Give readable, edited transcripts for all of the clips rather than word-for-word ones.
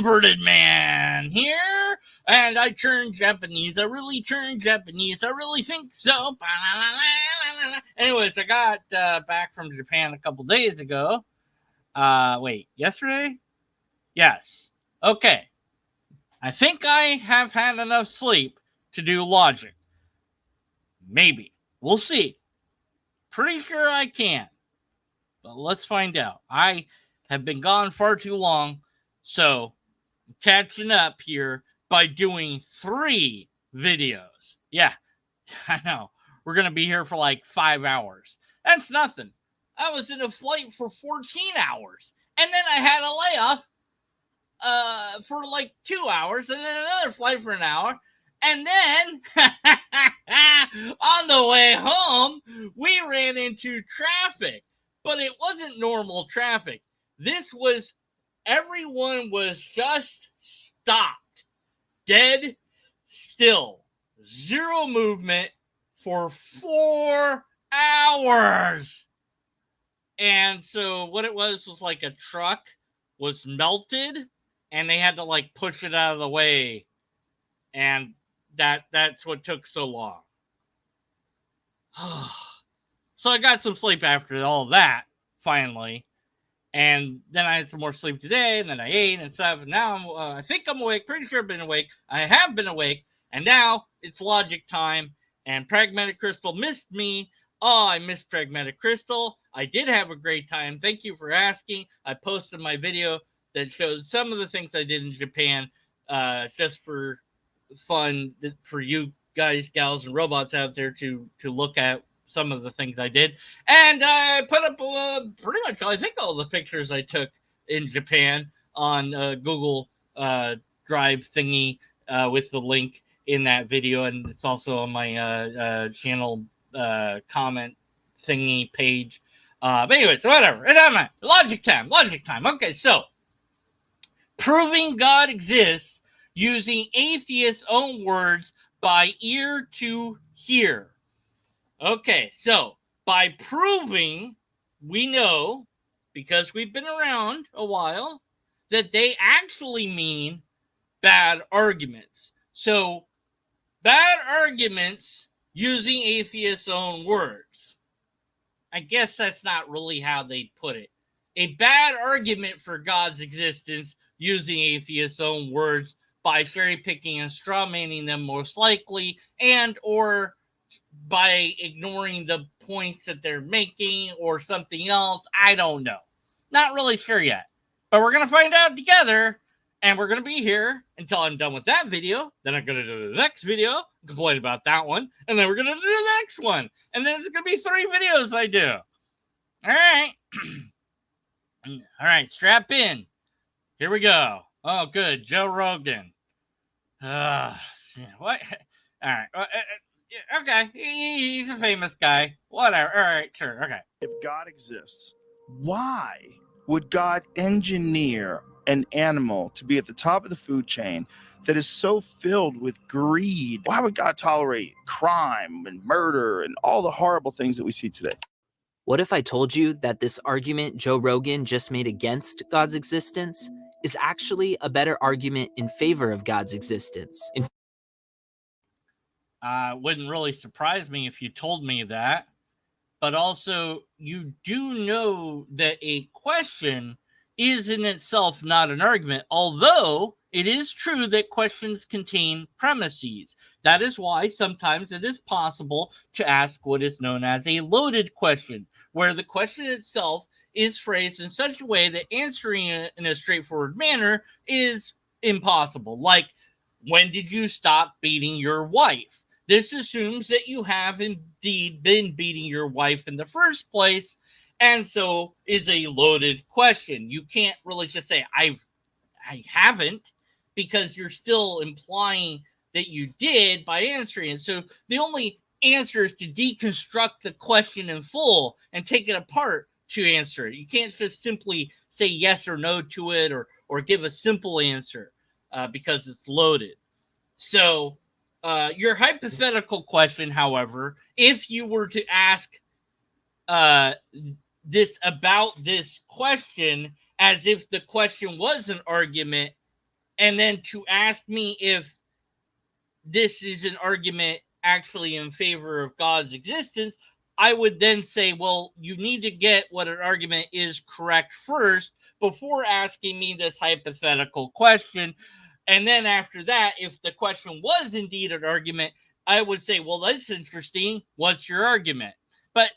converted man here, and I turned Japanese. I really turned Japanese. I really think so. Anyways, I got back from Japan a couple days ago. Wait, yesterday? Yes. Okay. I think I have had enough sleep to do logic. Maybe. We'll see. Pretty sure I can. But let's find out. I have been gone far too long, so I'm catching up here by doing 3 videos. Yeah, I know. We're going to be here for like 5 hours. That's nothing. I was in a flight for 14 hours, and then I had a layoff for like 2 hours, and then another flight for an hour. And then on the way home, we ran into traffic, but it wasn't normal traffic. This was, everyone was just stopped, dead still, zero movement for 4 hours. And so what it was like a truck was melted, and they had to like push it out of the way, and that's what took so long. So I got some sleep after all that, finally, and then I had some more sleep today, and then I ate and stuff, and now I think I'm awake. Pretty sure I've been awake. I have been awake, and now it's logic time, and Pragmatic Crystal missed me. Oh, I missed Pragmatic Crystal. I did have a great time. Thank you for asking. I posted my video that shows some of the things I did in Japan, just for fun for you guys, gals, and robots out there to look at some of the things I did. And I put up pretty much, I think, all the pictures I took in Japan on Google Drive thingy with the link in that video. And it's also on my channel comment thingy page. But anyways, whatever. It doesn't matter. Logic time. Okay, so proving God exists using atheists' own words by ear to hear. Okay, so by proving, we know, because we've been around a while, that they actually mean bad arguments. So, bad arguments using atheists' own words. I guess that's not really how they put it. A bad argument for God's existence using atheists' own words by cherry picking and straw manning them most likely, and or by ignoring the points that they're making or something else. I don't know. Not really sure yet. But we're going to find out together, and we're going to be here until I'm done with that video. Then I'm going to do the next video, complain about that one, and then we're going to do the next one. And then it's going to be 3 videos I do. All right. All right, strap in. Here we go. Oh, good. Joe Rogan. What? All right. Okay. He's a famous guy. Whatever. All right. Sure. Okay. If God exists, why would God engineer an animal to be at the top of the food chain that is so filled with greed? Why would God tolerate crime and murder and all the horrible things that we see today? What if I told you that this argument Joe Rogan just made against God's existence is actually a better argument in favor of God's existence? Wouldn't really surprise me if you told me that. But also, you do know that a question is in itself not an argument, although it is true that questions contain premises. That is why sometimes it is possible to ask what is known as a loaded question, where the question itself is phrased in such a way that answering it in a straightforward manner is impossible. Like, when did you stop beating your wife? This assumes that you have indeed been beating your wife in the first place, and so is a loaded question. You can't really just say, I haven't, because you're still implying that you did by answering it. So the only answer is to deconstruct the question in full and take it apart to answer it. You can't just simply say yes or no to it, or give a simple answer because it's loaded. So your hypothetical question, however, if you were to ask this question as if the question was an argument, and then to ask me if this is an argument actually in favor of God's existence, I would then say, well, you need to get what an argument is correct first before asking me this hypothetical question. And then after that, if the question was indeed an argument, I would say, well, that's interesting. What's your argument? But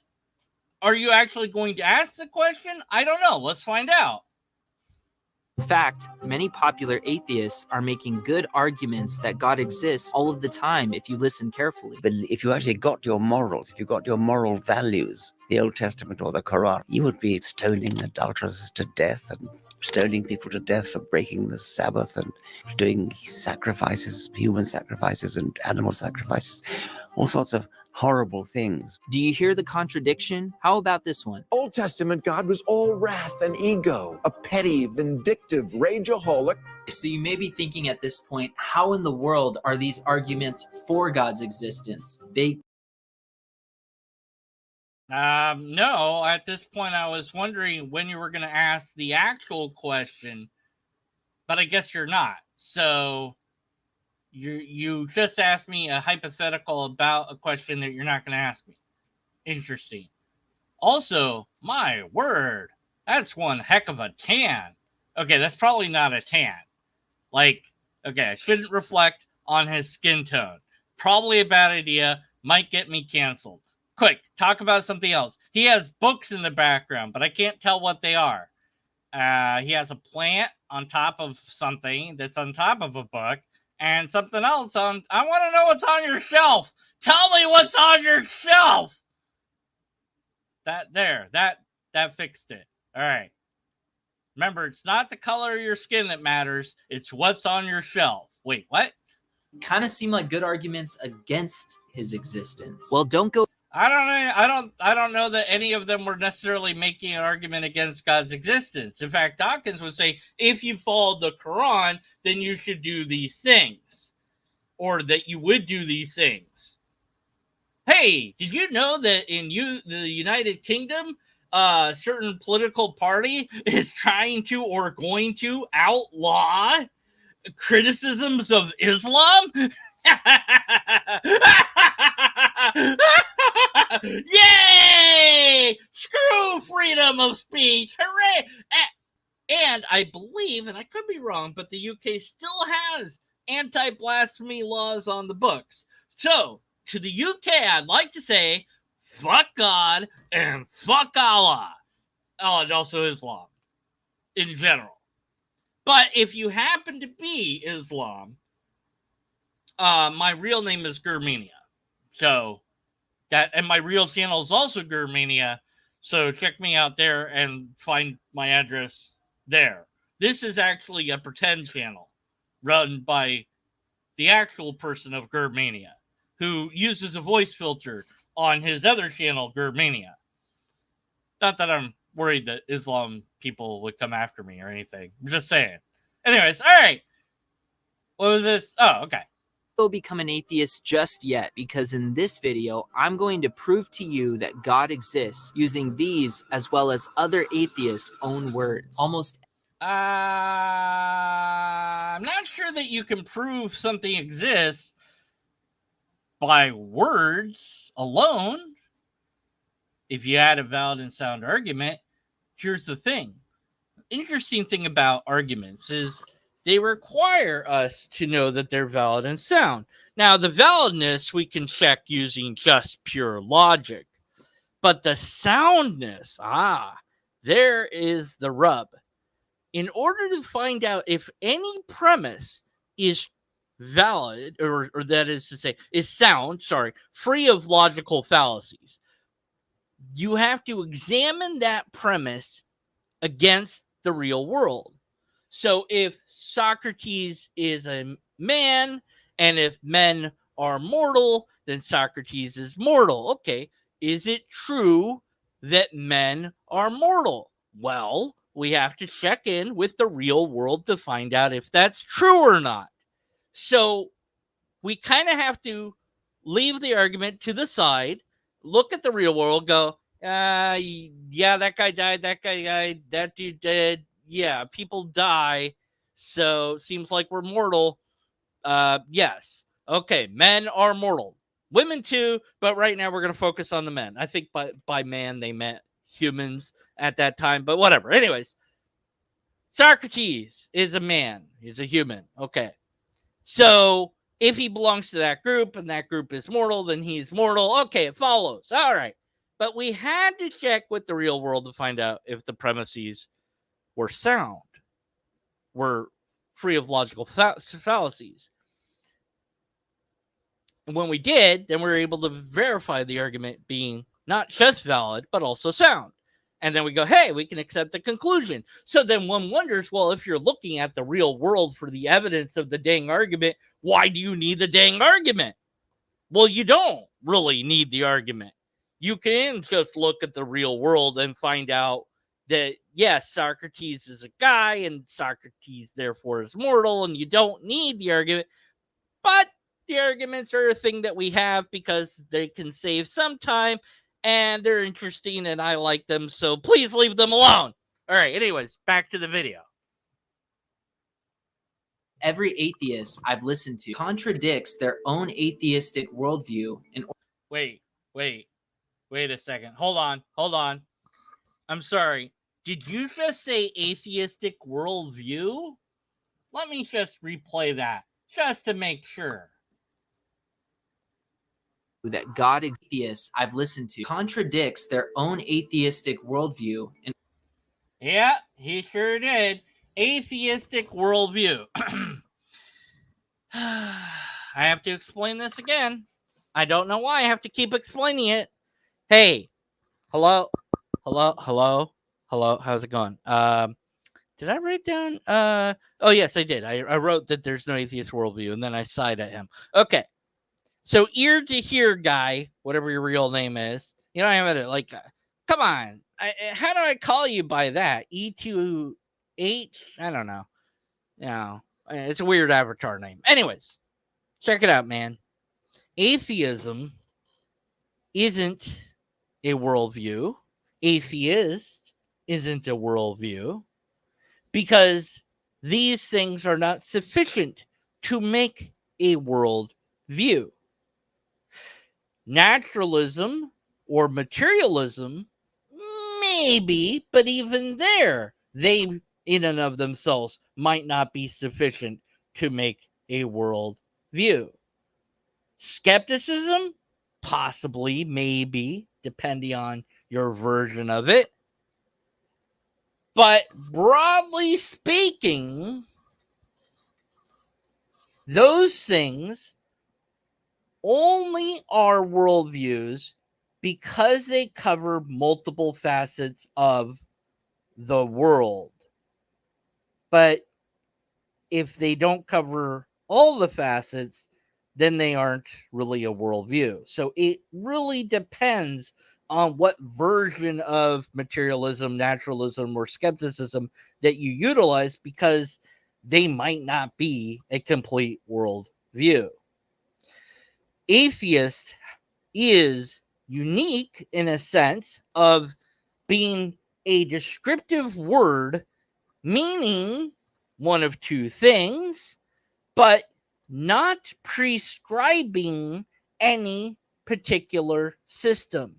are you actually going to ask the question? I don't know. Let's find out. In fact, many popular atheists are making good arguments that God exists all of the time if you listen carefully. But if you actually got your morals, if you got your moral values, the Old Testament or the Quran, you would be stoning adulterers to death and stoning people to death for breaking the Sabbath and doing sacrifices, human sacrifices and animal sacrifices, all sorts of horrible things. Do you hear the contradiction? How about this one? Old Testament God was all wrath and ego, a petty, vindictive rageaholic. So you may be thinking at this point, how in the world are these arguments for God's existence? No, at this point I was wondering when you were going to ask the actual question, but I guess you're not. So you just asked me a hypothetical about a question that you're not going to ask me. Interesting. Also, my word, that's one heck of a tan. Okay, that's probably not a tan. Like, okay, I shouldn't reflect on his skin tone. Probably a bad idea. Might get me canceled. Quick, talk about something else. He has books in the background, but I can't tell what they are. He has a plant on top of something that's on top of a book, and something else on. I want to know what's on your shelf. Tell me what's on your shelf. That fixed it. All right. Remember, it's not the color of your skin that matters. It's what's on your shelf. Wait, what? Kind of seem like good arguments against his existence. Well, don't go. I don't know that any of them were necessarily making an argument against God's existence. In fact, Dawkins would say, if you followed the Quran, then you should do these things, or that you would do these things. Hey, did you know that in the United Kingdom, a certain political party is trying to or going to outlaw criticisms of Islam? Yay! Screw freedom of speech! Hooray! And I believe, and I could be wrong, but the UK still has anti-blasphemy laws on the books. So, to the UK, I'd like to say, fuck God and fuck Allah. Oh, and also Islam in general. But if you happen to be Islam, my real name is Germania. So, and my real channel is also Germania. So check me out there and find my address there. This is actually a pretend channel run by the actual person of Germania, who uses a voice filter on his other channel, Germania. Not that I'm worried that Islam people would come after me or anything. I'm just saying. Anyways, all right. What was this? Oh, okay. Go become an atheist just yet, because in this video I'm going to prove to you that God exists using these as well as other atheists' own words. I'm not sure that you can prove something exists by words alone. If you had a valid and sound argument, here's the thing. Interesting thing about arguments is they require us to know that they're valid and sound. Now, the validness we can check using just pure logic. But the soundness, there is the rub. In order to find out if any premise is valid, or that is to say, is sound, free of logical fallacies, you have to examine that premise against the real world. So if Socrates is a man, and if men are mortal, then Socrates is mortal. Okay, is it true that men are mortal? Well, we have to check in with the real world to find out if that's true or not. So we kind of have to leave the argument to the side, look at the real world, go, yeah, that guy died, that guy died, that dude did. Yeah, people die. So seems like we're mortal. Yes. Okay, men are mortal. Women too, but right now we're going to focus on the men. I think by man they meant humans at that time, but whatever. Anyways, Socrates is a man. He's a human. Okay. So if he belongs to that group and that group is mortal, then he's mortal. Okay, it follows. All right. But we had to check with the real world to find out if the premises were sound, were free of logical fallacies. And when we did, then we were able to verify the argument being not just valid, but also sound. And then we go, hey, we can accept the conclusion. So then one wonders, well, if you're looking at the real world for the evidence of the dang argument, why do you need the dang argument? Well, you don't really need the argument. You can just look at the real world and find out that, yes, Socrates is a guy and Socrates therefore is mortal, and you don't need the argument. But the arguments are a thing that we have because they can save some time and they're interesting and I like them. So please leave them alone. All right. Anyways, back to the video. Every atheist I've listened to contradicts their own atheistic worldview in Wait a second. Hold on. I'm sorry. Did you just say atheistic worldview? Let me just replay that just to make sure. that God atheists I've listened to contradicts their own atheistic worldview. And Yeah, he sure did. Atheistic worldview. I have to explain this again. I don't know why I have to keep explaining it. Hey, hello. How's it going? Did I write down? Oh yes, I did. I wrote that there's no atheist worldview, and then I sighed at him. Okay. So ear to hear guy, whatever your real name is, you know, I'm at it like, come on, how do I call you by that? E2H? I don't know. You know, it's a weird avatar name. Anyways, check it out, man. Atheism isn't a worldview. Atheist isn't a worldview because these things are not sufficient to make a worldview. Naturalism or materialism, maybe, but even there, they in and of themselves might not be sufficient to make a world view. Skepticism, possibly, maybe, depending on your version of it. But broadly speaking, those things only are worldviews because they cover multiple facets of the world. But if they don't cover all the facets, then they aren't really a worldview. So it really depends on what version of materialism, naturalism, or skepticism that you utilize, because they might not be a complete worldview. Atheist is unique in a sense of being a descriptive word meaning one of two things, but not prescribing any particular system.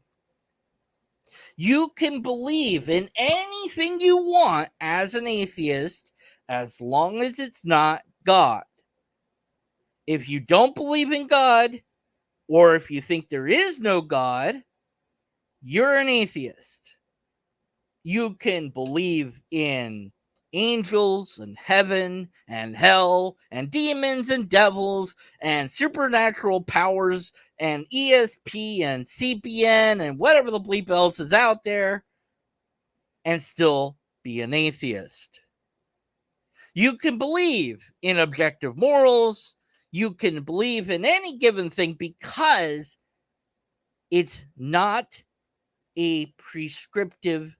You can believe in anything you want as an atheist as long as it's not God. If you don't believe in God, or if you think there is no God, you're an atheist. You can believe in angels and heaven and hell and demons and devils and supernatural powers and ESP and CPN and whatever the bleep else is out there and still be an atheist. You can believe in objective morals. You can believe in any given thing because it's not a prescriptive.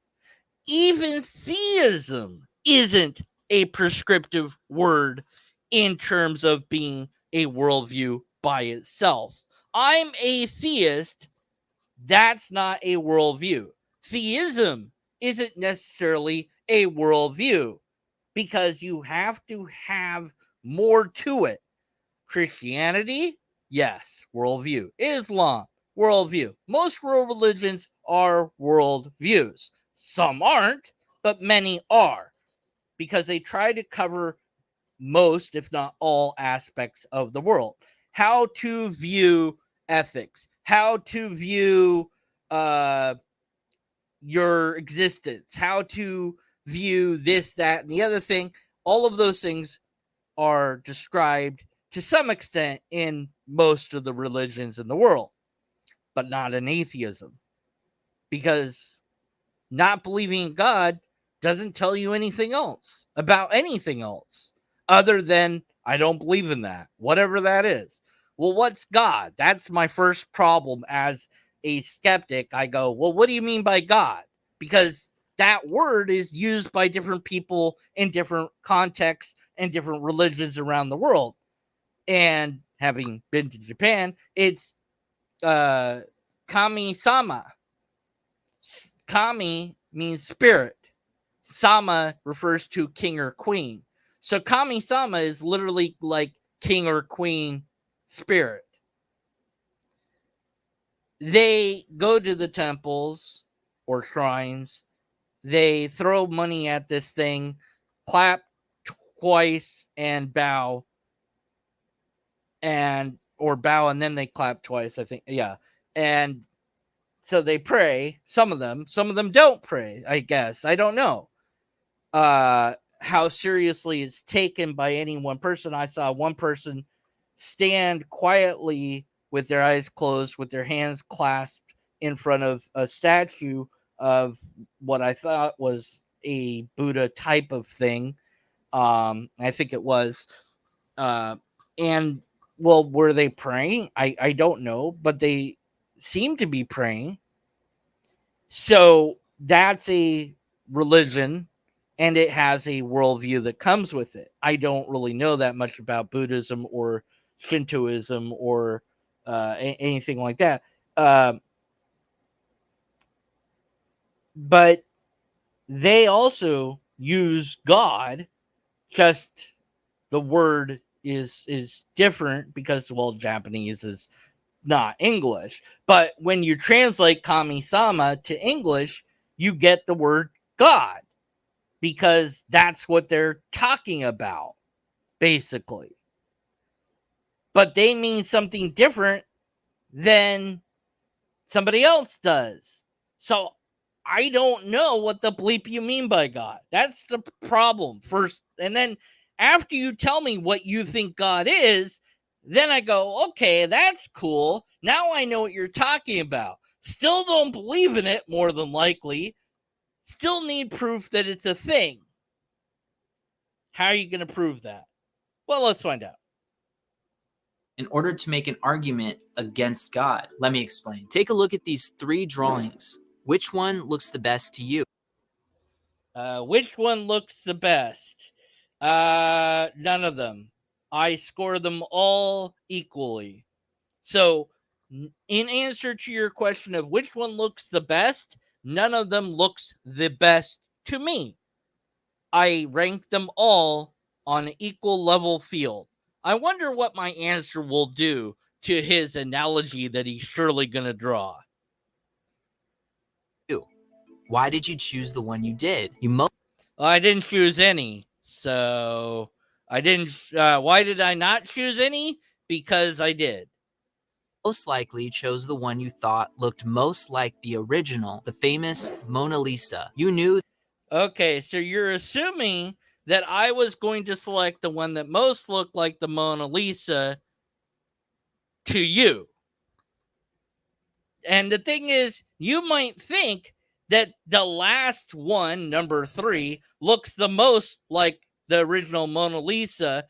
Even theism isn't a prescriptive word in terms of being a worldview by itself. I'm a theist. That's not a worldview. Theism isn't necessarily a worldview because you have to have more to it. Christianity, yes, worldview. Islam, worldview. Most world religions are worldviews. Some aren't, but many are, because they try to cover most, if not all, aspects of the world. How to view ethics, how to view your existence, how to view this, that, and the other thing. All of those things are described to some extent in most of the religions in the world, but not in atheism, because not believing in God doesn't tell you anything else about anything else other than I don't believe in that, whatever that is. Well, what's God? That's my first problem as a skeptic. I go, well, what do you mean by God? Because that word is used by different people in different contexts and different religions around the world. And having been to Japan, it's kami-sama. Kami means spirit. Sama refers to king or queen. So kami-sama is literally like king or queen spirit. They go to the temples or shrines. They throw money at this thing, clap twice and bow, or bow and then they clap twice, I think. Yeah. And so they pray. Some of them don't pray, I guess. I don't know how seriously it's taken by any one person. I saw one person stand quietly with their eyes closed, with their hands clasped in front of a statue of what I thought was a Buddha type of thing. I think it was. And well, were they praying? I don't know, but they seem to be praying. So that's a religion, and it has a worldview that comes with it. I don't really know that much about Buddhism or Shintoism or anything like that. But they also use God, just the word is different because, well, Japanese is not English. But when you translate kami-sama to English, you get the word God, because that's what they're talking about, basically. But they mean something different than somebody else does. So I don't know what the bleep you mean by God. That's the problem first. And then after you tell me what you think God is, then I go, okay, that's cool. Now I know what you're talking about. Still don't believe in it, more than likely. Still need proof that it's a thing. How are you going to prove that? Well, let's find out. In order to make an argument against God. Let me explain. Take a look at these 3 drawings. Which one looks the best to you? Which one looks the best? None of them. I score them all equally. So, in answer to your question of which one looks the best, none of them looks the best to me. I rank them all on an equal level field. I wonder what my answer will do to his analogy that he's surely going to draw. Why did you choose the one you did? Well, I didn't choose any. So, I didn't. Why did I not choose any? Because I did. Most likely chose the one you thought looked most like the original, the famous Mona Lisa. You knew. Okay, so you're assuming that I was going to select the one that most looked like the Mona Lisa to you. And the thing is, you might think that the last one, number 3, looks the most like the original Mona Lisa,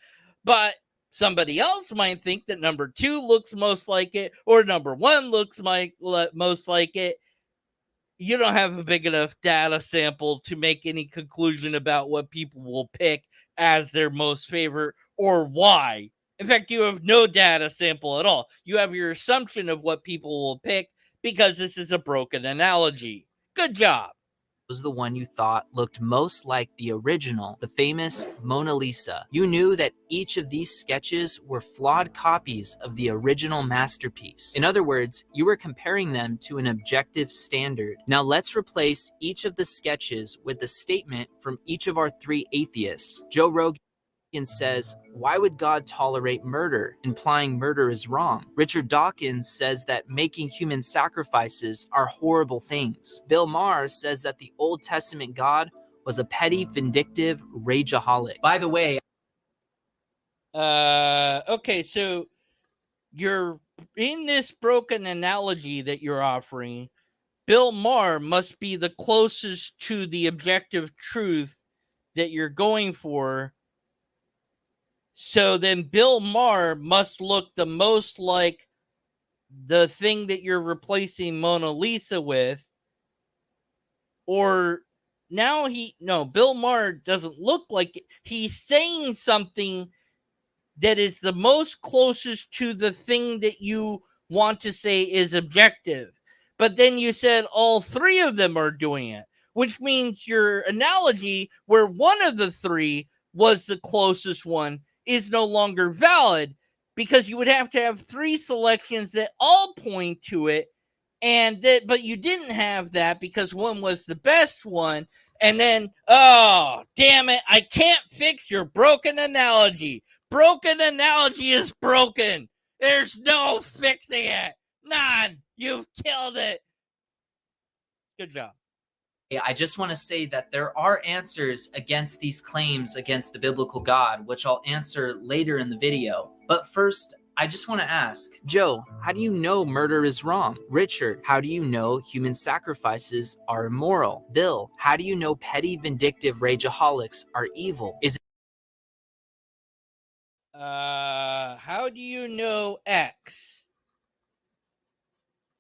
but somebody else might think that number 2 looks most like it, or number 1 looks most like it. You don't have a big enough data sample to make any conclusion about what people will pick as their most favorite or why. In fact, you have no data sample at all. You have your assumption of what people will pick because this is a broken analogy. Good job. was the one you thought looked most like the original, the famous Mona Lisa. You knew that each of these sketches were flawed copies of the original masterpiece. In other words, you were comparing them to an objective standard. Now let's replace each of the sketches with the statement from each of our three atheists. Joe Rogan says, why would God tolerate murder, implying murder is wrong? Richard Dawkins says that making human sacrifices are horrible things. Bill Maher says that the Old Testament God was a petty, vindictive rageaholic. By the way, okay, so you're in this broken analogy that you're offering. Bill Maher must be the closest to the objective truth that you're going for. So then Bill Maher must look the most like the thing that you're replacing Mona Lisa with. Or now Bill Maher doesn't look like it. He's saying something that is the most closest to the thing that you want to say is objective. But then you said all three of them are doing it, which means your analogy where one of the three was the closest one is no longer valid, because you would have to have three selections that all point to it, but you didn't have that because one was the best one. And then, oh, damn it, I can't fix your broken analogy. Broken analogy is broken. There's no fixing it. None. You've killed it. Good job. I just want to say that there are answers against these claims against the biblical God, which I'll answer later in the video. But first, I just want to ask, Joe, how do you know murder is wrong? Richard, how do you know human sacrifices are immoral? Bill, how do you know petty, vindictive rageaholics are evil? How do you know X?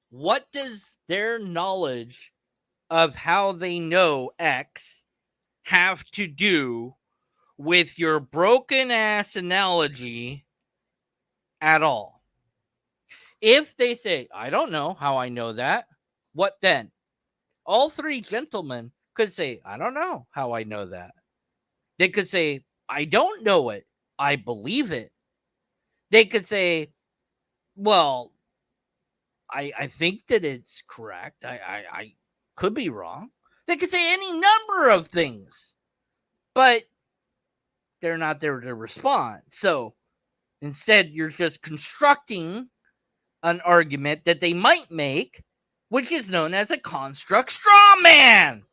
What does their knowledge of how they know X have to do with your broken ass analogy at all? If they say, I don't know how I know that, what then? All three gentlemen could say, I don't know how I know that. They could say, I don't know it. I believe it. They could say, well, I think that it's correct. I could be wrong. They could say any number of things, but they're not there to respond. So instead, you're just constructing an argument that they might make, which is known as a construct straw man.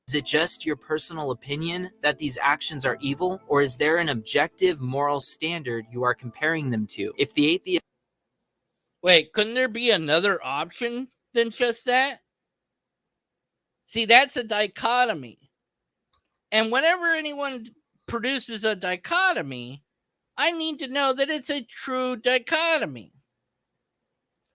Is it just your personal opinion that these actions are evil, or is there an objective moral standard you are comparing them to? If the atheist... Wait, couldn't there be another option than just that? See, that's a dichotomy. And whenever anyone produces a dichotomy, I need to know that it's a true dichotomy.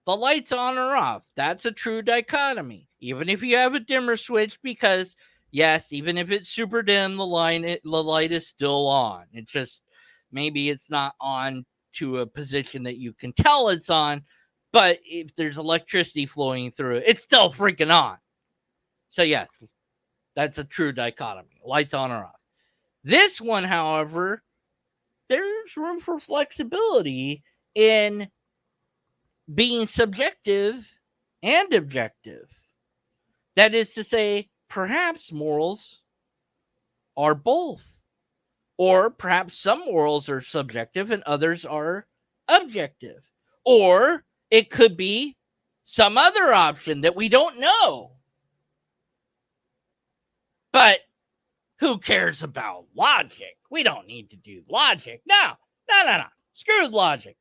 The light's on or off. That's a true dichotomy. Even if you have a dimmer switch, because yes, even if it's super dim, the light is still on. It's just maybe it's not on to a position that you can tell it's on, but if there's electricity flowing through it, it's still freaking on. So yes, that's a true dichotomy. Lights on or off. This one, however, there's room for flexibility in being subjective and objective. That is to say, perhaps morals are both. Or perhaps some morals are subjective and others are objective. Or it could be some other option that we don't know. But who cares about logic? We don't need to do logic. No. Screw logic.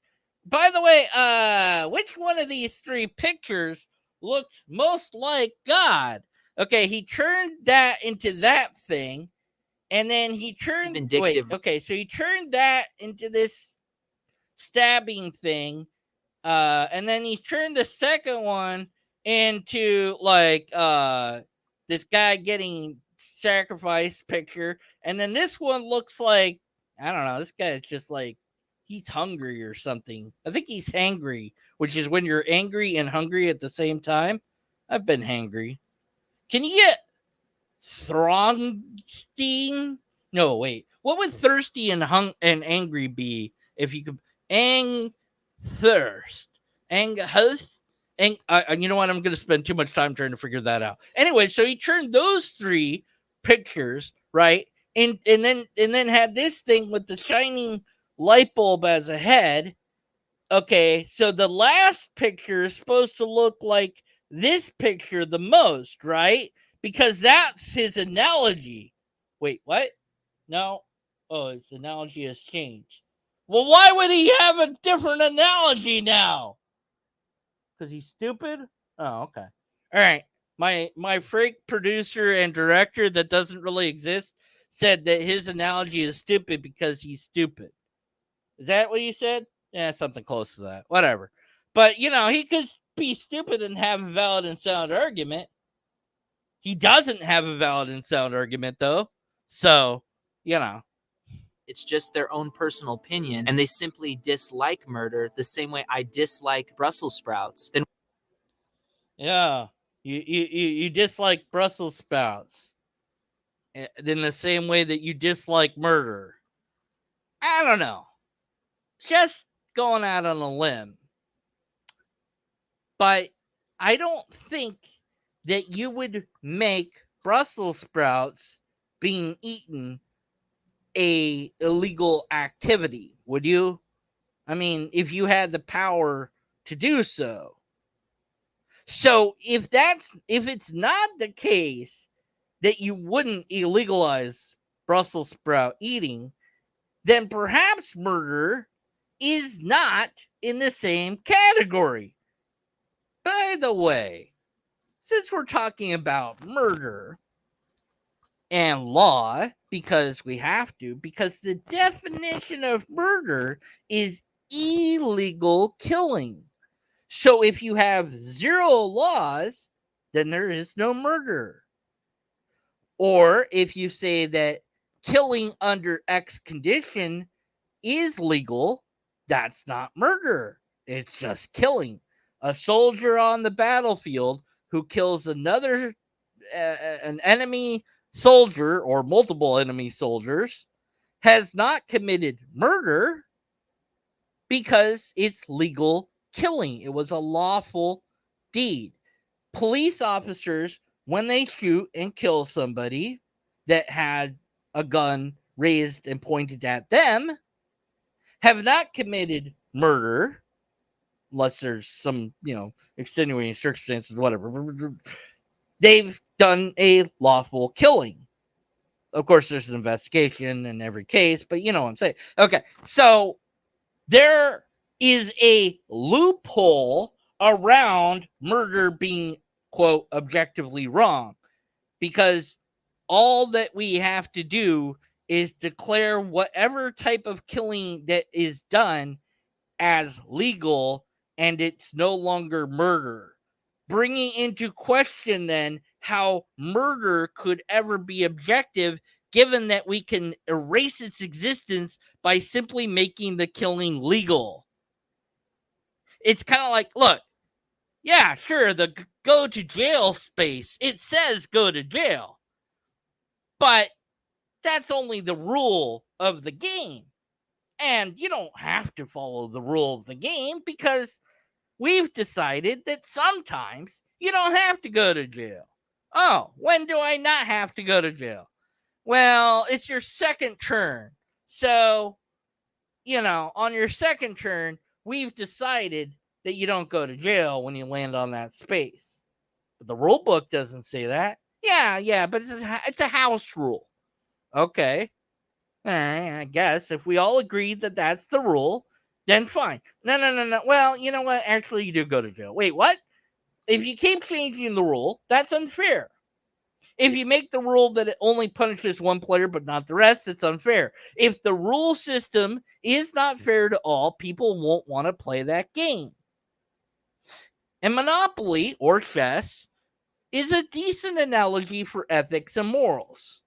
By the way, which one of these three pictures looked most like God? Okay, he turned that into that thing, and then he turned Vindictive. so he turned that into this stabbing thing, and then he turned the second one into like this guy getting sacrificed picture, and then this one looks like, I don't know, this guy is just like he's hungry or something. I think he's hangry, which is when you're angry and hungry at the same time. I've been hangry. Can you get Thronstein? No, wait. What would thirsty and angry be if you could thirst? Host? You know what? I'm going to spend too much time trying to figure that out. Anyway, so he turned those three pictures, right? And then had this thing with the shining light bulb as a head. Okay, so the last picture is supposed to look like this picture the most, right? Because that's his analogy. Wait, what? No. Oh, his analogy has changed. Well, why would he have a different analogy now? Because he's stupid? Oh, okay. All right. My freak producer and director that doesn't really exist said that his analogy is stupid because he's stupid. Is that what you said? Yeah, something close to that. Whatever. But, you know, he could be stupid and have a valid and sound argument. He doesn't have a valid and sound argument, though. So, you know. It's just their own personal opinion, and they simply dislike murder the same way I dislike Brussels sprouts. Then Yeah. You dislike Brussels sprouts in the same way that you dislike murder. I don't know. Just going out on a limb. But I don't think that you would make Brussels sprouts being eaten a illegal activity, would you? I mean, if you had the power to do so. So if it's not the case that you wouldn't illegalize Brussels sprout eating, then perhaps murder is not in the same category. By the way, since we're talking about murder and law, because we have to, because the definition of murder is illegal killing. So if you have zero laws, then there is no murder. Or if you say that killing under X condition is legal, that's not murder. It's just killing. A soldier on the battlefield who kills another an enemy soldier or multiple enemy soldiers has not committed murder because it's legal killing. It was a lawful deed. Police officers, when they shoot and kill somebody that had a gun raised and pointed at them, have not committed murder, unless there's some, extenuating circumstances, whatever. They've done a lawful killing. Of course, there's an investigation in every case, but you know what I'm saying. Okay, so there is a loophole around murder being, quote, objectively wrong, because all that we have to do is declare whatever type of killing that is done as legal, and it's no longer murder. Bringing into question then how murder could ever be objective, given that we can erase its existence by simply making the killing legal. It's kind of like, look, yeah, sure, the go to jail space, it says go to jail, but that's only the rule of the game. And you don't have to follow the rule of the game, because we've decided that sometimes you don't have to go to jail. Oh, when do I not have to go to jail? Well, it's your second turn. So, on your second turn, we've decided that you don't go to jail when you land on that space. But the rule book doesn't say that. Yeah, but it's a house rule. Okay. All right, I guess if we all agree that that's the rule, then fine. No. Well, you know what? Actually, you do go to jail. Wait, what? If you keep changing the rule, that's unfair. If you make the rule that it only punishes one player but not the rest, it's unfair. If the rule system is not fair to all, people won't want to play that game. And Monopoly, or chess, is a decent analogy for ethics and morals.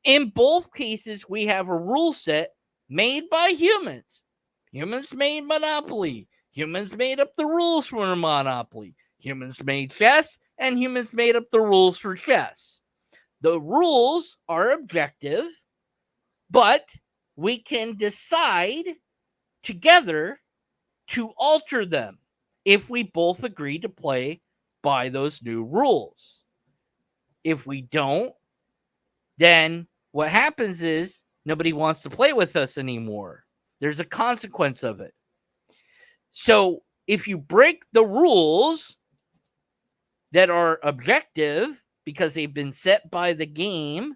In both cases, we have a rule set made by humans. Humans made Monopoly. Humans made up the rules for Monopoly. Humans made chess, and humans made up the rules for chess. The rules are objective, but we can decide together to alter them if we both agree to play by those new rules. If we don't, then what happens is nobody wants to play with us anymore. There's a consequence of it. So if you break the rules that are objective because they've been set by the game,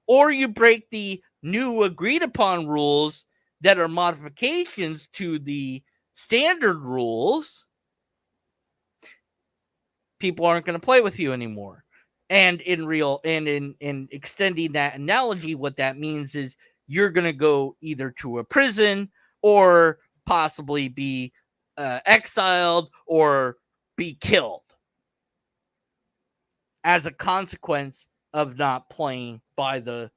or you break the new agreed upon rules that are modifications to the standard rules, people aren't going to play with you anymore. And in extending that analogy, what that means is you're going to go either to a prison or possibly be exiled or be killed as a consequence of not playing by the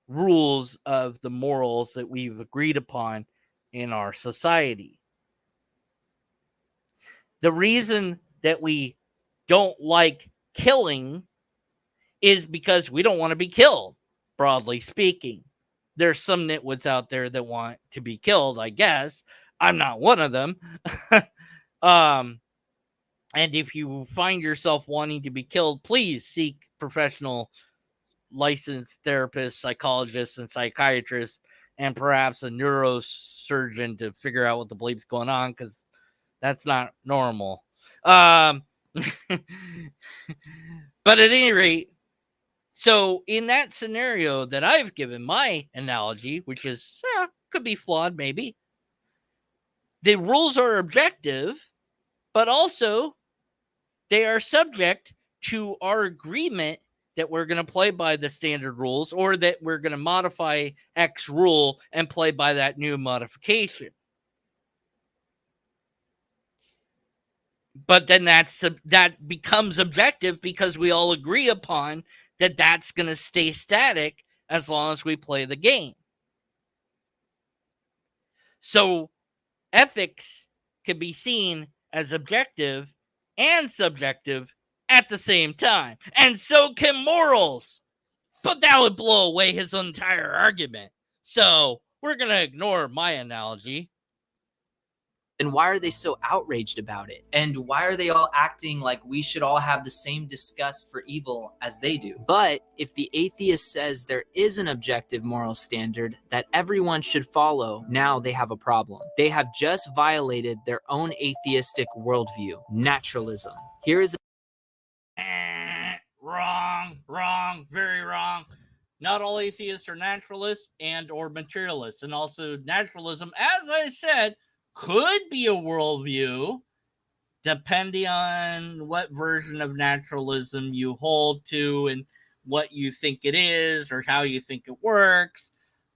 rules of the morals that we've agreed upon in our society. The reason that we don't like killing is because we don't want to be killed, broadly speaking. There's some nitwits out there that want to be killed, I guess. I'm not one of them. And if you find yourself wanting to be killed, please seek professional licensed therapists, psychologists, and psychiatrists, and perhaps a neurosurgeon to figure out what the bleep's going on, because that's not normal. But at any rate, so in that scenario that I've given my analogy, which is could be flawed, maybe, the rules are objective, but also they are subject to our agreement that we're going to play by the standard rules, or that we're going to modify X rule and play by that new modification. But then that becomes objective because we all agree upon that that's going to stay static as long as we play the game. So ethics can be seen as objective and subjective at the same time. And so can morals. But that would blow away his entire argument. So we're going to ignore my analogy. And why are they so outraged about it? And why are they all acting like we should all have the same disgust for evil as they do? But if the atheist says there is an objective moral standard that everyone should follow, now they have a problem. They have just violated their own atheistic worldview, naturalism. Here is Wrong, very wrong. Not all atheists are naturalists and or materialists. And also naturalism, as I said, could be a worldview depending on what version of naturalism you hold to and what you think it is or how you think it works.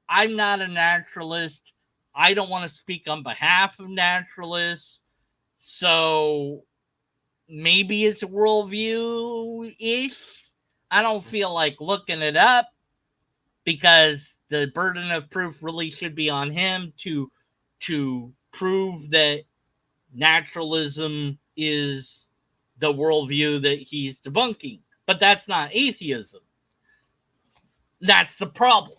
I'm not a naturalist. I don't want to speak on behalf of naturalists. So maybe it's a worldview-ish. I don't feel like looking it up because the burden of proof really should be on him to prove that naturalism is the worldview that he's debunking. But that's not atheism. That's the problem.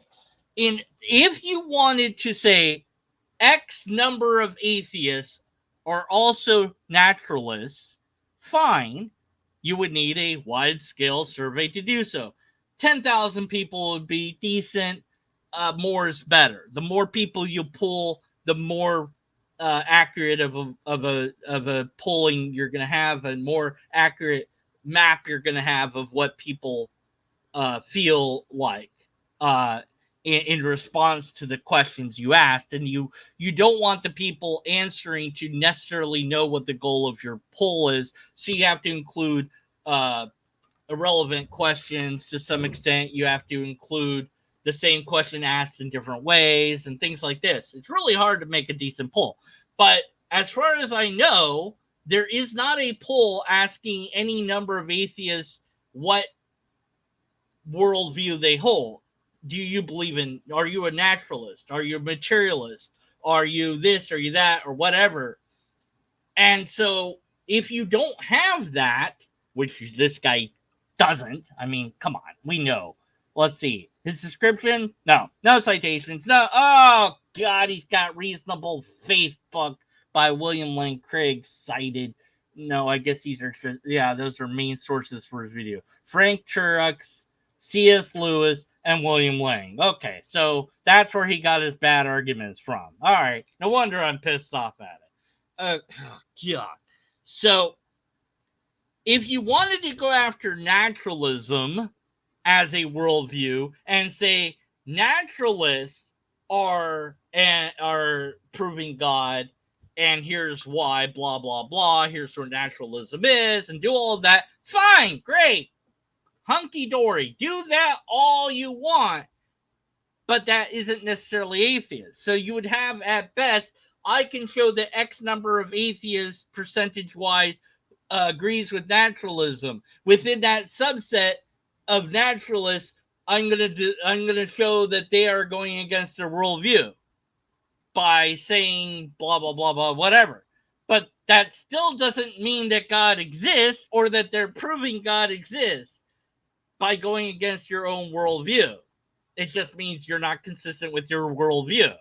If you wanted to say X number of atheists are also naturalists, fine, you would need a wide-scale survey to do so. 10,000 people would be decent. More is better. The more people you pull, the more accurate of a polling you're going to have, and more accurate map you're going to have of what people feel like in response to the questions you asked. And you don't want the people answering to necessarily know what the goal of your poll is, so you have to include irrelevant questions to some extent. You have to include the same question asked in different ways and things like this. It's really hard to make a decent poll. But as far as I know, there is not a poll asking any number of atheists what worldview they hold. Do you believe in, are you a naturalist? Are you a materialist? Are you this? Are you that? Or whatever. And so if you don't have that, which this guy doesn't. I mean, come on, we know. Let's see. His description? No citations. No. Oh, God, he's got Reasonable Faith book by William Lane Craig cited. No, I guess these are just, yeah, those are main sources for his video. Frank Turek, C.S. Lewis, and William Lane. Okay, so that's where he got his bad arguments from. All right, no wonder I'm pissed off at it. Oh, God. So, if you wanted to go after naturalism as a worldview and say naturalists are proving God, and here's why, blah blah blah, here's where naturalism is, and do all of that, fine, great, hunky dory, do that all you want, but that isn't necessarily atheist. So you would have, at best, I can show that X number of atheists percentage wise agrees with naturalism. Within that subset of naturalists, I'm gonna show that they are going against their worldview by saying blah blah blah blah whatever. But that still doesn't mean that God exists or that they're proving God exists by going against your own worldview. It just means you're not consistent with your worldview.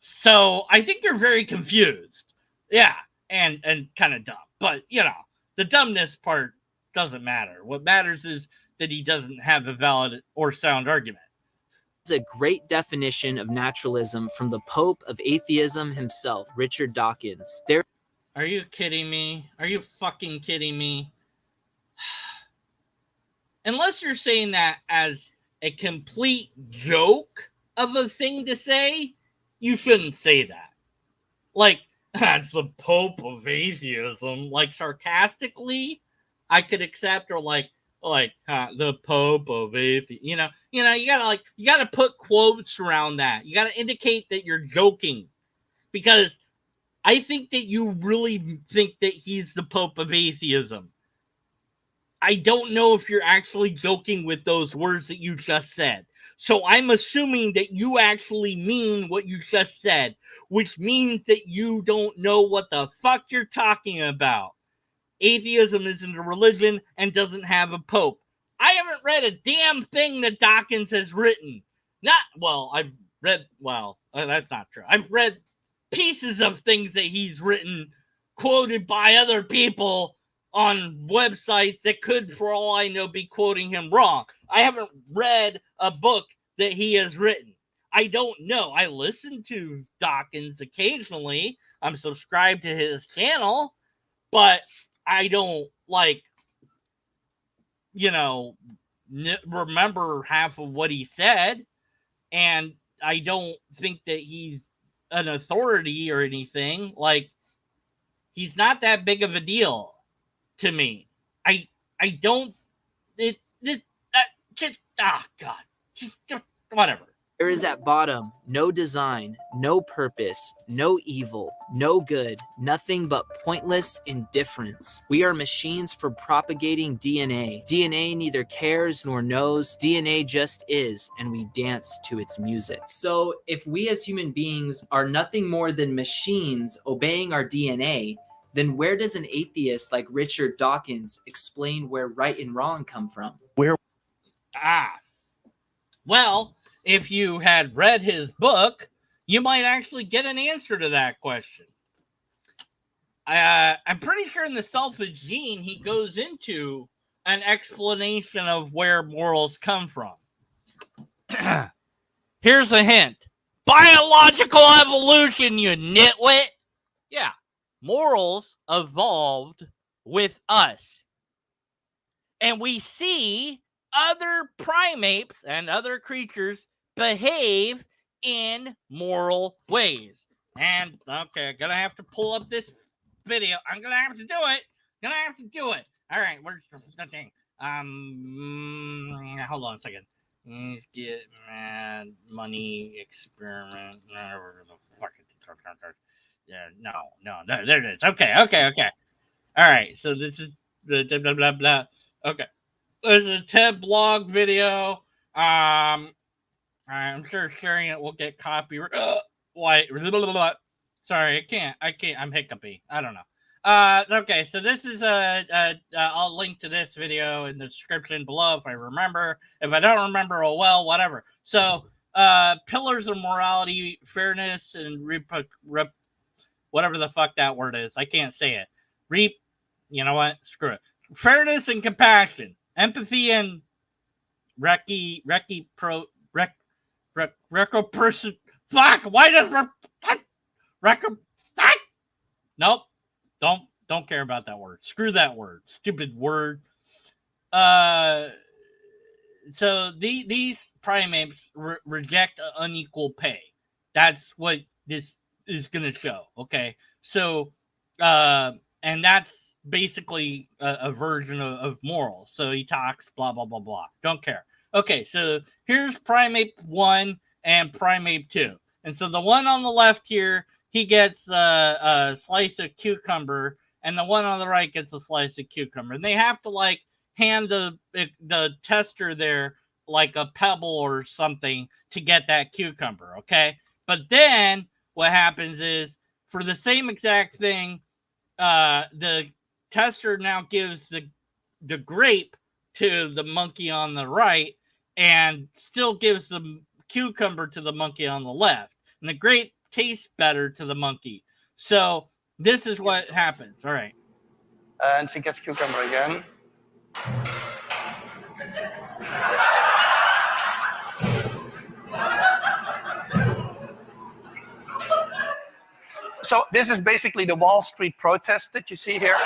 So I think you're very confused. Yeah, and kind of dumb. But, you know, the dumbness part doesn't matter. What matters is that he doesn't have a valid or sound argument. It's a great definition of naturalism from the Pope of atheism himself, Richard Dawkins. There Are you kidding me? Are you fucking kidding me? Unless you're saying that as a complete joke of a thing to say, you shouldn't say that. Like, that's the Pope of atheism. Like, sarcastically, I could accept, or like the Pope of atheism. You gotta put quotes around that. You gotta indicate that you're joking, because I think that you really think that he's the Pope of atheism. I don't know if you're actually joking with those words that you just said. So I'm assuming that you actually mean what you just said, which means that you don't know what the fuck you're talking about. Atheism isn't a religion and doesn't have a pope. I haven't read a damn thing that Dawkins has written. That's not true. I've read pieces of things that he's written, quoted by other people on websites that could, for all I know, be quoting him wrong. I haven't read a book that he has written. I don't know. I listen to Dawkins occasionally. I'm subscribed to his channel, but I don't, remember half of what he said, and I don't think that he's an authority or anything. Like, he's not that big of a deal to me. I don't. God, just whatever. There is at bottom no design, no purpose, no evil, no good, nothing but pointless indifference. We are machines for propagating DNA. DNA neither cares nor knows. DNA just is, and we dance to its music. So if we as human beings are nothing more than machines obeying our DNA, then where does an atheist like Richard Dawkins explain where right and wrong come from? Well, if you had read his book, you might actually get an answer to that question. I'm pretty sure in The Selfish Gene, he goes into an explanation of where morals come from. Here's a hint. Biological evolution, you nitwit! Yeah, morals evolved with us. And we see other primates and other creatures behave in moral ways. And, okay, I'm gonna have to pull up this video. I'm gonna have to do it. All right, where's the thing? Hold on a second. Get mad money experiment. Whatever the fuck it's. Yeah, no, there it is. Okay. All right, so this is the blah blah blah. Okay, there's a TED blog video. I'm sure sharing it will get copyright. Sorry, I can't. I'm hiccupy. I don't know. Okay, so this is I'll link to this video in the description below if I remember. If I don't remember, oh well, whatever. So, pillars of morality, fairness, and whatever the fuck that word is. I can't say it. You know what? Screw it. Fairness and compassion, empathy and person. Fuck. Why does Nope. Don't care about that word. Screw that word. Stupid word. So these primates reject unequal pay. That's what this is going to show. Okay. So, and that's basically a version of morals. So he talks blah, blah, blah, blah. Don't care. Okay. So here's primate 1 and primate 2. And so the one on the left here, he gets a slice of cucumber, and the one on the right gets a slice of cucumber. And they have to like hand the tester there like a pebble or something to get that cucumber, okay? But then what happens is for the same exact thing, the tester now gives the grape to the monkey on the right and still gives the cucumber to the monkey on the left. And the grape tastes better to the monkey. So this is what happens. All right. And she gets cucumber again. So this is basically the Wall Street protest that you see here.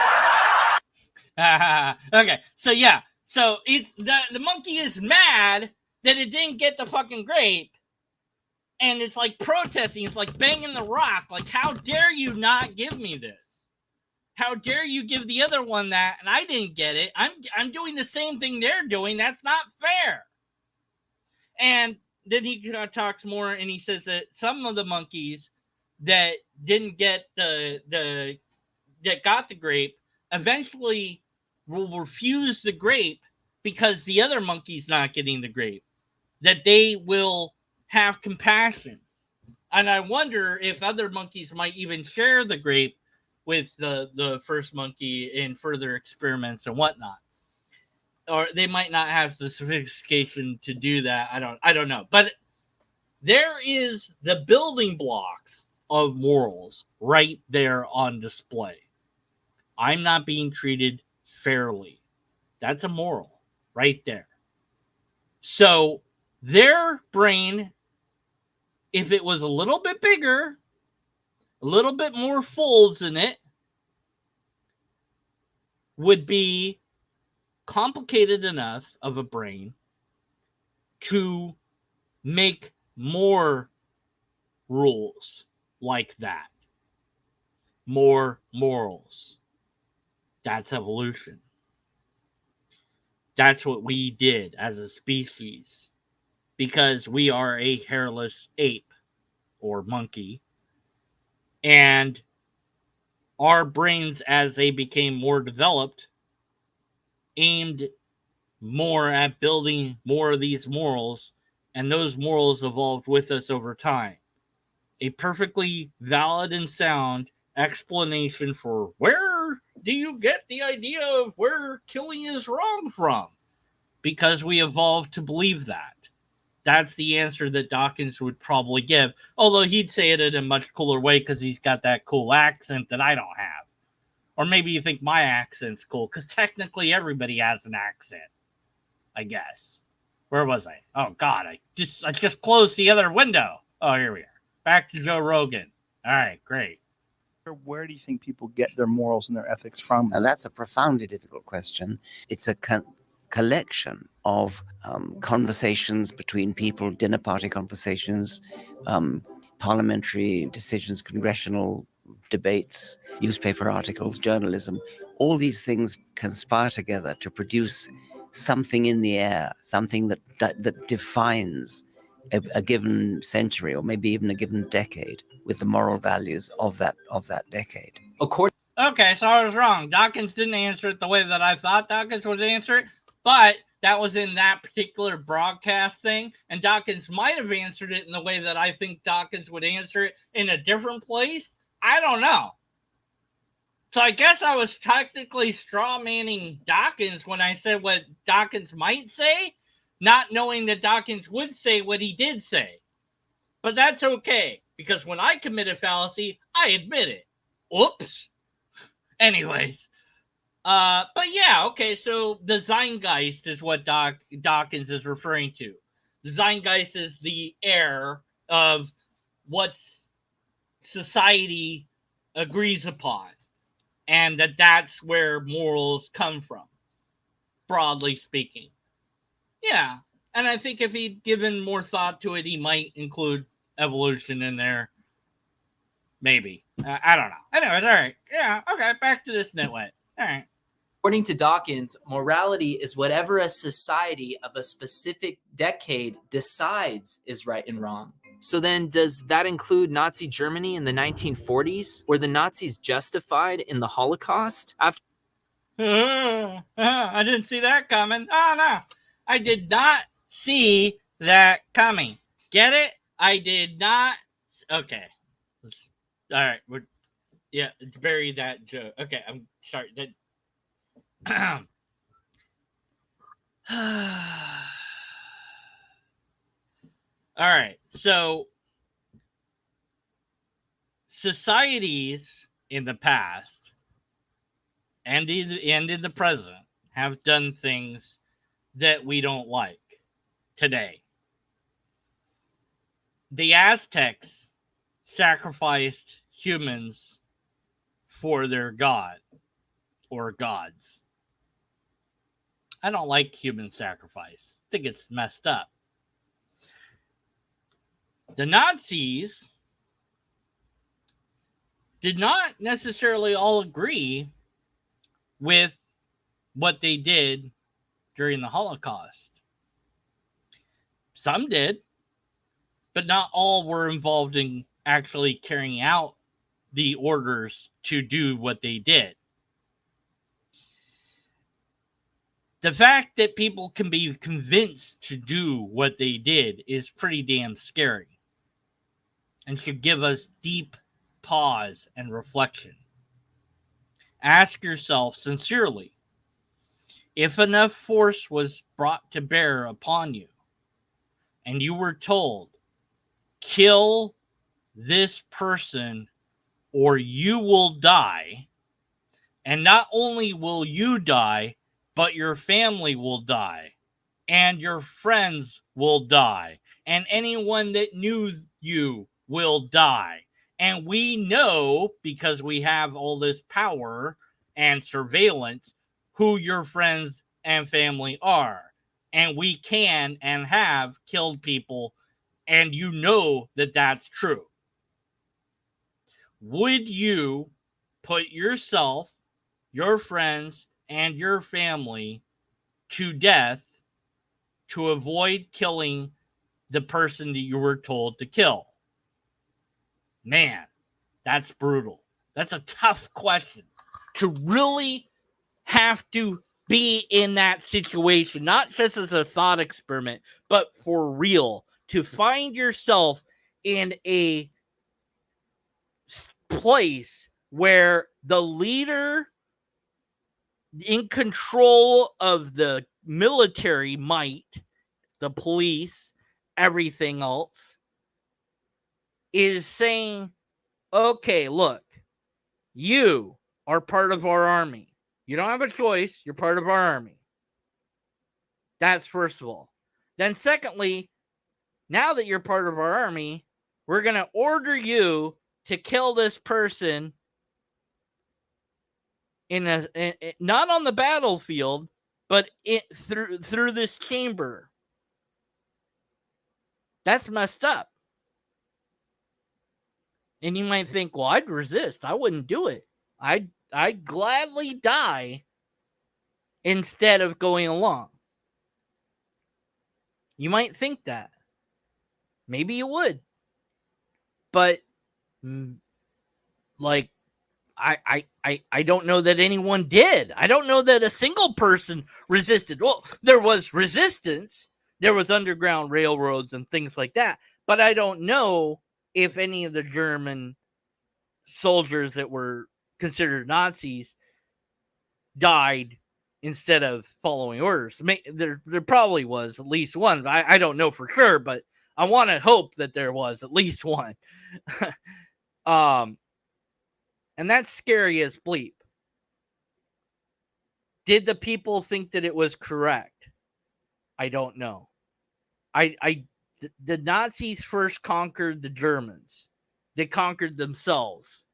Okay, so yeah, so it's the monkey is mad that it didn't get the fucking grape, and it's like protesting. It's like banging the rock. Like, how dare you not give me this? How dare you give the other one that, and I didn't get it? I'm doing the same thing they're doing. That's not fair. And then he talks more, and he says that some of the monkeys that didn't get that got the grape eventually will refuse the grape because the other monkey's not getting the grape. That they will have compassion. And I wonder if other monkeys might even share the grape with the first monkey in further experiments and whatnot. Or they might not have the sophistication to do that. I don't know. But there is the building blocks of morals right there on display. I'm not being treated fairly. That's a moral right there. So their brain, if it was a little bit bigger, a little bit more folds in it, would be complicated enough of a brain to make more rules like that. More morals. That's evolution. That's what we did as a species. Because we are a hairless ape or monkey. And our brains, as they became more developed, aimed more at building more of these morals, and those morals evolved with us over time. A perfectly valid and sound explanation for where do you get the idea of where killing is wrong from? Because we evolved to believe that. That's the answer that Dawkins would probably give, although he'd say it in a much cooler way because he's got that cool accent that I don't have. Or maybe you think my accent's cool because technically everybody has an accent, I guess. Where was I? Oh God, I just closed the other window. Oh, here we are. Back to Joe Rogan. All right, great. Where do you think people get their morals and their ethics from? And that's a profoundly difficult question. It's a collection of conversations between people, dinner party conversations, parliamentary decisions, congressional debates, newspaper articles, journalism. All these things conspire together to produce something in the air, something that defines a given century or maybe even a given decade with the moral values of that decade. Okay, so I was wrong. Dawkins didn't answer it the way that I thought Dawkins would answer it, but that was in that particular broadcast thing, and Dawkins might have answered it in the way that I think Dawkins would answer it in a different place. I don't know. So I guess I was technically straw manning Dawkins when I said what Dawkins might say, not knowing that Dawkins would say what he did say. But that's okay, because when I commit a fallacy, I admit it. Oops. Anyways. But yeah, okay, so the Zeitgeist is what Dawkins is referring to. The Zeitgeist is the air of what society agrees upon, and that's where morals come from, broadly speaking. Yeah, and I think if he'd given more thought to it, he might include evolution in there. Maybe. I don't know. Anyways, all right. Yeah, okay, back to this nitwit. All right. According to Dawkins, morality is whatever a society of a specific decade decides is right and wrong. So then, does that include Nazi Germany in the 1940s? Were the Nazis justified in the Holocaust? After I didn't see that coming. Oh, no. I did not see that coming. Get it? I did not. Okay. All right. Yeah, bury that joke. Okay, I'm sorry. That. All right. So societies in the past and in the present have done things that we don't like today. The Aztecs sacrificed humans for their god or gods. I don't like human sacrifice. I think it's messed up. The Nazis did not necessarily all agree with what they did during the Holocaust. Some did, but not all were involved in actually carrying out the orders to do what they did. The fact that people can be convinced to do what they did is pretty damn scary and should give us deep pause and reflection. Ask yourself sincerely, if enough force was brought to bear upon you and you were told, kill this person or you will die, and not only will you die, but your family will die, and your friends will die, and anyone that knew you will die. And we know, because we have all this power and surveillance, who your friends and family are. And we can and have killed people, and you know that that's true. Would you put yourself, your friends, and your family to death to avoid killing the person that you were told to kill? Man, that's brutal. That's a tough question to really have to be in that situation, not just as a thought experiment, but for real, to find yourself in a place where the leader in control of the military might, the police, everything else, is saying, okay, look, you are part of our army. You don't have a choice. You're part of our army. That's first of all. Then secondly, now that you're part of our army, we're going to order you to kill this person not on the battlefield, but through this chamber. That's messed up. And you might think, well, I'd resist. I wouldn't do it. I'd gladly die instead of going along. You might think that. Maybe you would. But like, I don't know that anyone did. I don't know that a single person resisted. Well, there was resistance. There was underground railroads and things like that. But I don't know if any of the German soldiers that were considered Nazis died instead of following orders. There probably was at least one. I don't know for sure, but I want to hope that there was at least one. And that's scary as bleep. Did the people think that it was correct? I don't know. The Nazis first conquered the Germans. They conquered themselves.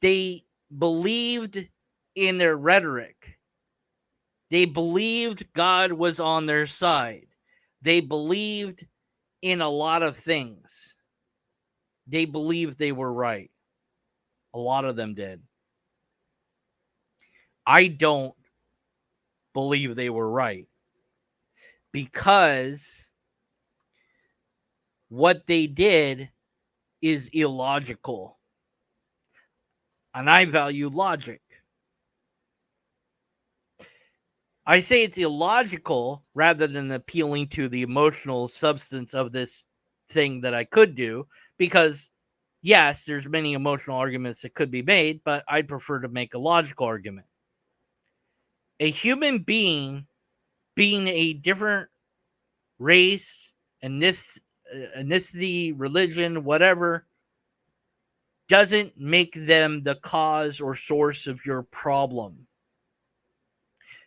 They believed in their rhetoric. They believed God was on their side. They believed in a lot of things. They believed they were right. A lot of them did. I don't believe they were right, because what they did is illogical. And I value logic. I say it's illogical rather than appealing to the emotional substance of this thing that I could do, because yes, there's many emotional arguments that could be made, but I'd prefer to make a logical argument. A human being a different race, ethnicity, religion, whatever, doesn't make them the cause or source of your problem.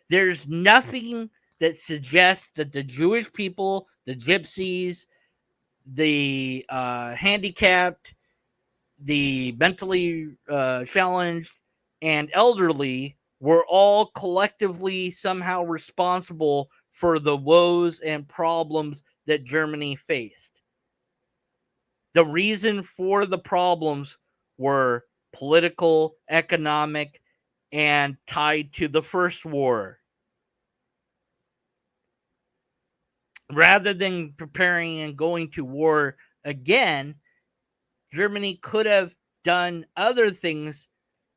There's nothing that suggests that the Jewish people, the gypsies, the handicapped, the mentally challenged, and elderly were all collectively somehow responsible for the woes and problems that Germany faced. The reason for the problems were political, economic, and tied to the First War. Rather than preparing and going to war again, Germany could have done other things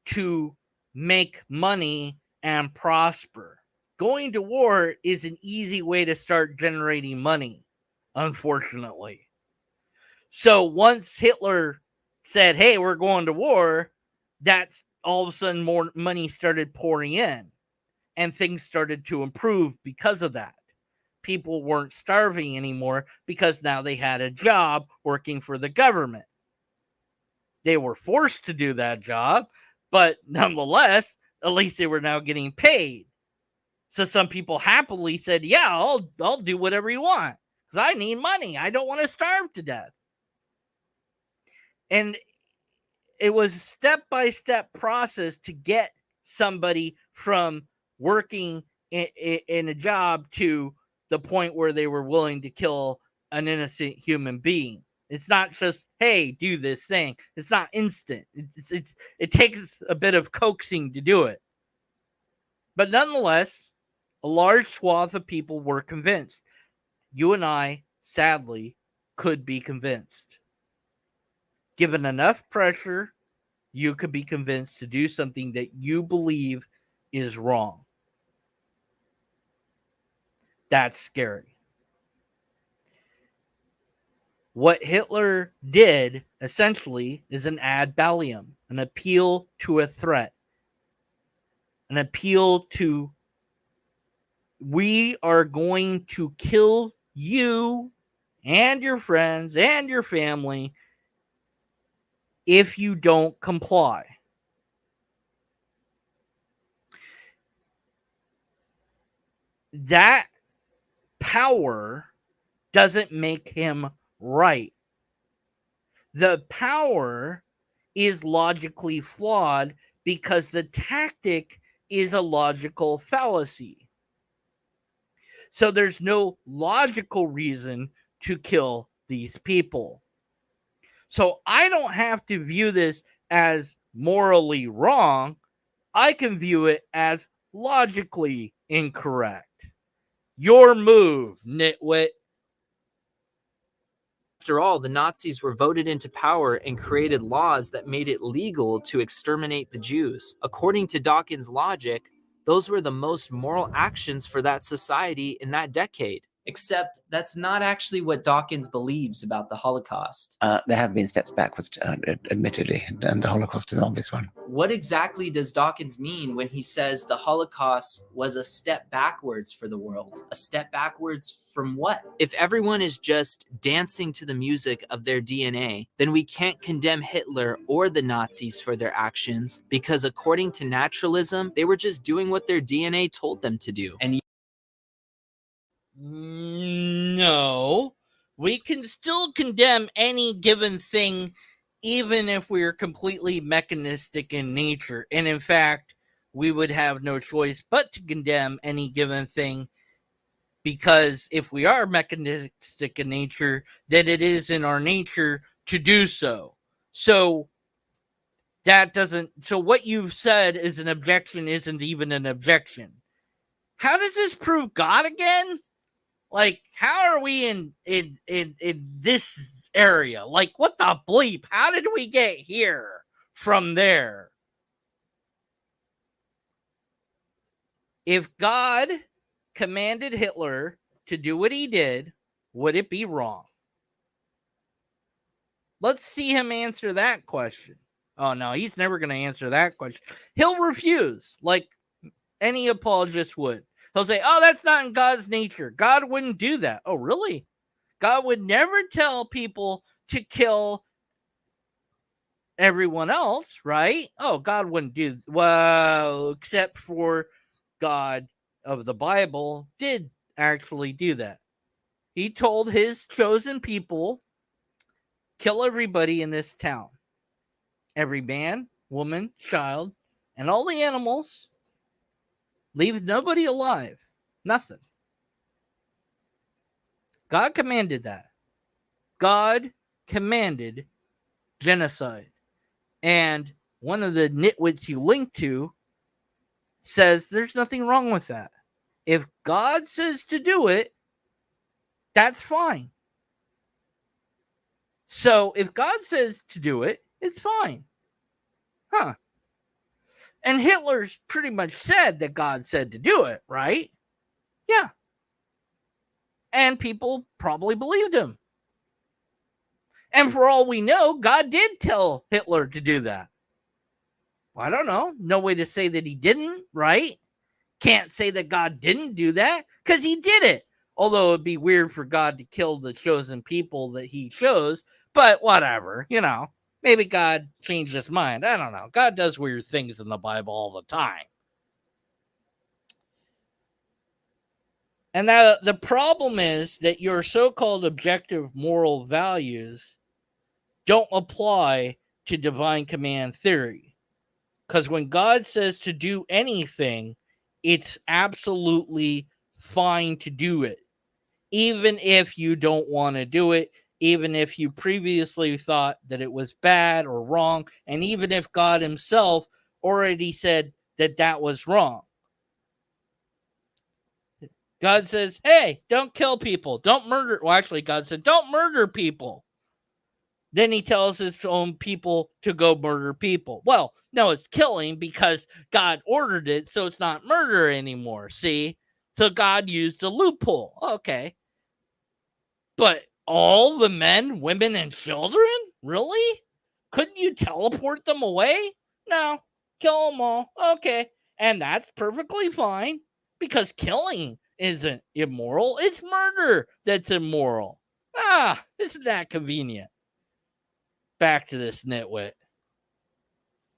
to make money and prosper. Going to war is an easy way to start generating money, unfortunately. So once Hitler said, hey, we're going to war, that's all of a sudden more money started pouring in, and things started to improve because of that. People weren't starving anymore because now they had a job working for the government. They were forced to do that job, but nonetheless, at least they were now getting paid. So some people happily said, yeah, I'll do whatever you want, because I need money. I don't want to starve to death. And it was a step-by-step process to get somebody from working in a job to the point where they were willing to kill an innocent human being. It's not just, hey, do this thing. It's not instant. It takes a bit of coaxing to do it. But nonetheless, a large swath of people were convinced. You and I, sadly, could be convinced. Given enough pressure, you could be convinced to do something that you believe is wrong. That's scary. What Hitler did, essentially, is an ad ballum, an appeal to a threat, an appeal to, we are going to kill you and your friends and your family if you don't comply. That power doesn't make him right. The power is logically flawed because the tactic is a logical fallacy. So there's no logical reason to kill these people. So I don't have to view this as morally wrong. I can view it as logically incorrect. Your move, nitwit. After all, the Nazis were voted into power and created laws that made it legal to exterminate the Jews. According to Dawkins' logic, those were the most moral actions for that society in that decade. Except that's not actually what Dawkins believes about the Holocaust. There have been steps backwards, admittedly, and the Holocaust is an obvious one. What exactly does Dawkins mean when he says the Holocaust was a step backwards for the world? A step backwards from what? If everyone is just dancing to the music of their DNA, then we can't condemn Hitler or the Nazis for their actions because according to naturalism, they were just doing what their DNA told them to do. And No, we can still condemn any given thing, even if we're completely mechanistic in nature. And in fact, we would have no choice but to condemn any given thing, because if we are mechanistic in nature, then it is in our nature to do so. So what you've said is an objection isn't even an objection. How does this prove God again? Like, how are we in this area? Like, what the bleep? How did we get here from there? If God commanded Hitler to do what he did, would it be wrong? Let's see him answer that question. Oh, no, he's never going to answer that question. He'll refuse, like any apologist would. He'll say, oh, that's not in God's nature. God wouldn't do that. Oh, really? God would never tell people to kill everyone else, right? Oh, God wouldn't do, well, except for God of the Bible did actually do that. He told his chosen people, kill everybody in this town. Every man, woman, child, and all the animals. Leave nobody alive. Nothing. God commanded that. God commanded genocide. And one of the nitwits you link to says there's nothing wrong with that. If God says to do it, that's fine. So if God says to do it, it's fine. Huh. And Hitler's pretty much said that God said to do it, right? Yeah. And people probably believed him. And for all we know, God did tell Hitler to do that. I don't know. No way to say that he didn't, right? Can't say that God didn't do that because he did it. Although it'd be weird for God to kill the chosen people that he chose, but whatever, maybe God changed his mind. I don't know. God does weird things in the Bible all the time. And that the problem is that your so-called objective moral values don't apply to divine command theory. Because when God says to do anything, it's absolutely fine to do it. Even if you don't want to do it, even if you previously thought that it was bad or wrong, and even if God himself already said that that was wrong. God says, hey, don't kill people. Don't murder. Well, actually, God said, don't murder people. Then he tells his own people to go murder people. Well, no, it's killing because God ordered it, so it's not murder anymore. See? So God used a loophole. Okay. But all the men, women, and children? Really? Couldn't you teleport them away? No. Kill them all. Okay. And that's perfectly fine because killing isn't immoral. It's murder that's immoral. Isn't that convenient? Back to this nitwit.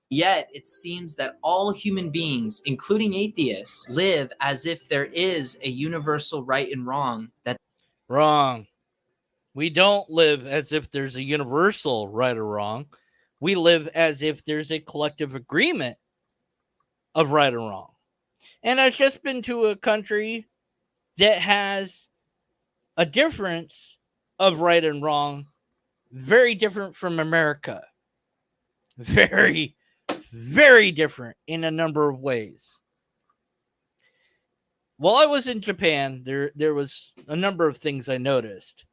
Yet it seems that all human beings, including atheists, live as if there is a universal right and wrong. Wrong. We don't live as if there's a universal right or wrong. We live as if there's a collective agreement of right and wrong. And I've just been to a country that has a difference of right and wrong very different from America. Very, very different in a number of ways. While I was in Japan, there was a number of things I noticed.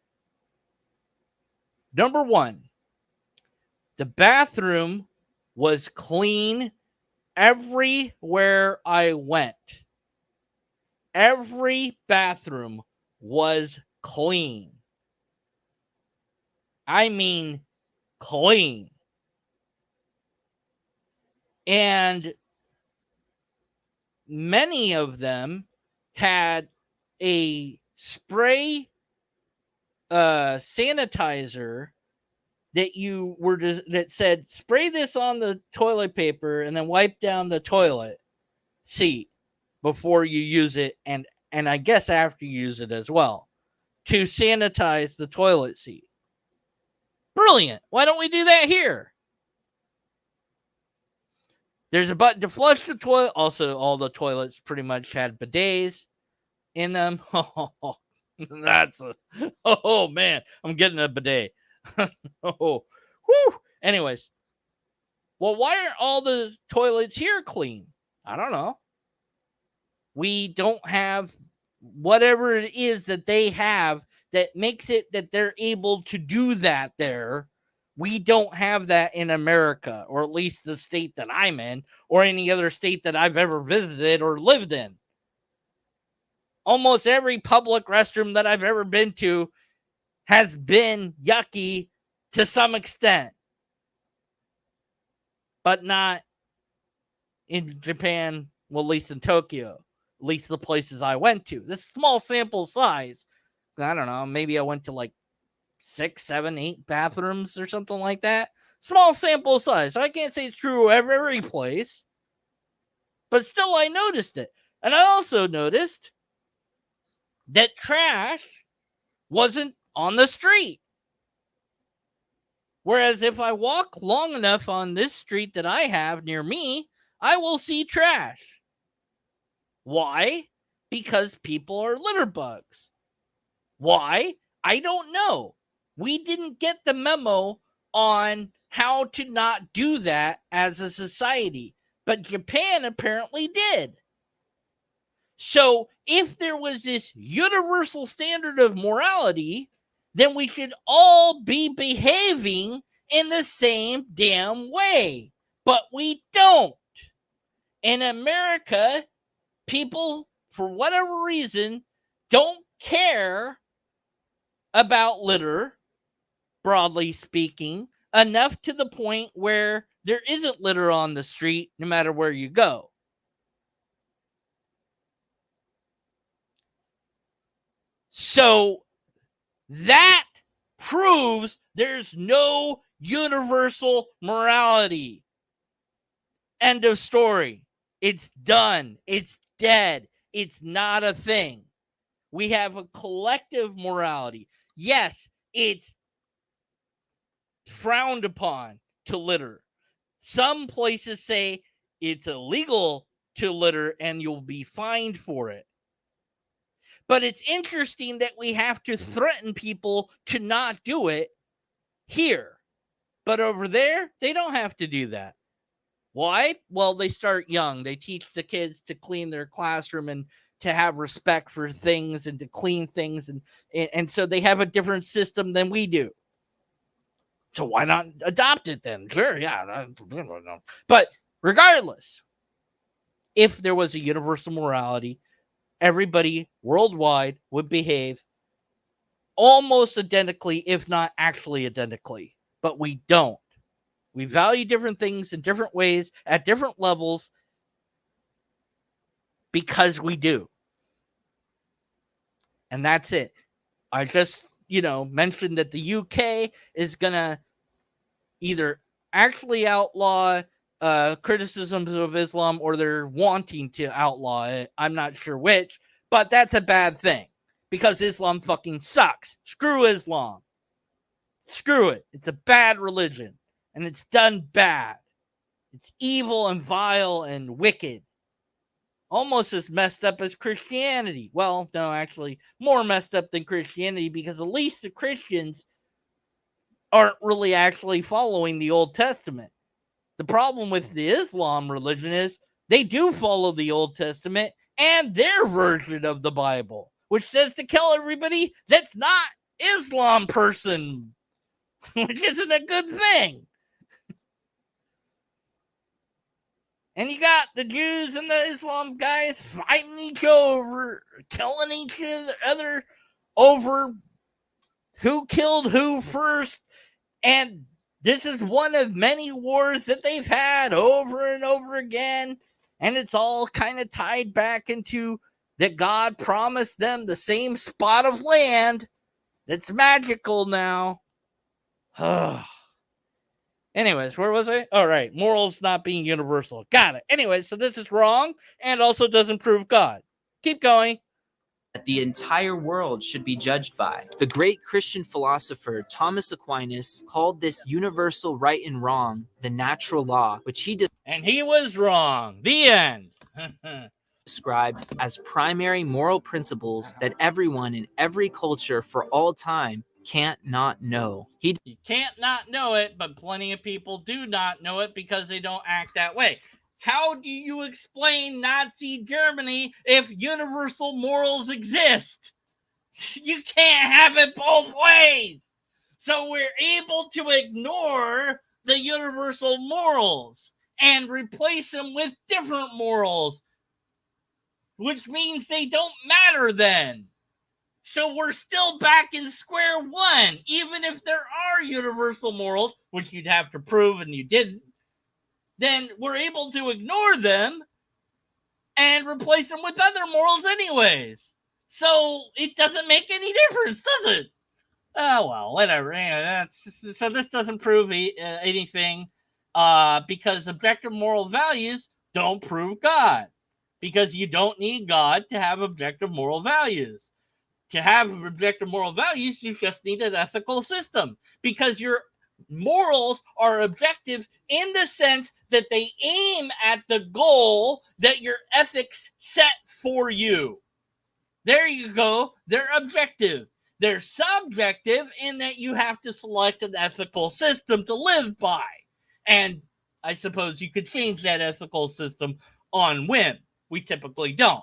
Number one, the bathroom was clean everywhere I went. Every bathroom was clean. I mean, clean. And many of them had a spray sanitizer that you were that said spray this on the toilet paper and then wipe down the toilet seat before you use it, and I guess after you use it as well, to sanitize the toilet seat. Brilliant. Why don't we do that here? There's a button to flush the toilet. Also, all the toilets pretty much had bidets in them. Oh man, I'm getting a bidet. Oh, whew. Anyways, well, why aren't all the toilets here clean? I don't know. We don't have whatever it is that they have that makes it that they're able to do that there. We don't have that in America, or at least the state that I'm in, or any other state that I've ever visited or lived in. Almost every public restroom that I've ever been to has been yucky to some extent, but not in Japan, well, at least in Tokyo, at least the places I went to. This small sample size, I don't know, maybe I went to like 6, 7, 8 bathrooms or something like that. Small sample size. So I can't say it's true of every place, but still I noticed it. And I also noticed that trash wasn't on the street. Whereas if I walk long enough on this street that I have near me, I will see trash. Why? Because people are litter bugs. Why? I don't know. We didn't get the memo on how to not do that as a society, but Japan apparently did. So if there was this universal standard of morality, then we should all be behaving in the same damn way. But we don't. In America, people, for whatever reason, don't care about litter, broadly speaking, enough to the point where there isn't litter on the street no matter where you go. So that proves there's no universal morality. End of story. It's done. It's dead. It's not a thing. We have a collective morality. Yes, it's frowned upon to litter. Some places say it's illegal to litter and you'll be fined for it. But it's interesting that we have to threaten people to not do it here. But over there, they don't have to do that. Why? Well, they start young. They teach the kids to clean their classroom and to have respect for things and to clean things. And so they have a different system than we do. So why not adopt it then? Sure, yeah. But regardless, if there was a universal morality, everybody worldwide would behave almost identically, if not actually identically. But we don't. We value different things in different ways at different levels because we do. And that's it. I just, mentioned that the UK is going to either actually outlaw criticisms of Islam or they're wanting to outlaw it. I'm not sure which, but that's a bad thing because Islam fucking sucks. Screw Islam. Screw it. It's a bad religion and it's done bad. It's evil and vile and wicked. Almost as messed up as Christianity. Well, no, actually, more messed up than Christianity because at least the Christians aren't really actually following the Old Testament. The problem with the Islam religion is they do follow the Old Testament and their version of the Bible, which says to kill everybody that's not Islam person, which isn't a good thing. And you got the Jews and the Islam guys fighting each other, killing each other over who killed who first. And this is one of many wars that they've had over and over again. And it's all kind of tied back into that God promised them the same spot of land that's magical now. Anyways, where was I? All right, morals not being universal. Got it. Anyways, so this is wrong and also doesn't prove God. Keep going. That the entire world should be judged by. The great Christian philosopher Thomas Aquinas called this universal right and wrong the natural law, which he And he was wrong. The end. described as primary moral principles that everyone in every culture for all time can't not know. He You can't not know it, but plenty of people do not know it because they don't act that way. How do you explain Nazi Germany if universal morals exist? You can't have it both ways. So we're able to ignore the universal morals and replace them with different morals, which means they don't matter then. So we're still back in square one, even if there are universal morals, which you'd have to prove and you didn't. Then we're able to ignore them and replace them with other morals anyways. So it doesn't make any difference, does it? Oh, well, whatever. Anyway, so this doesn't prove anything because objective moral values don't prove God. Because you don't need God to have objective moral values. To have objective moral values, you just need an ethical system. Because your morals are objective in the sense that they aim at the goal that your ethics set for you. There you go. They're objective. They're subjective in that you have to select an ethical system to live by. And I suppose you could change that ethical system on whim. We typically don't.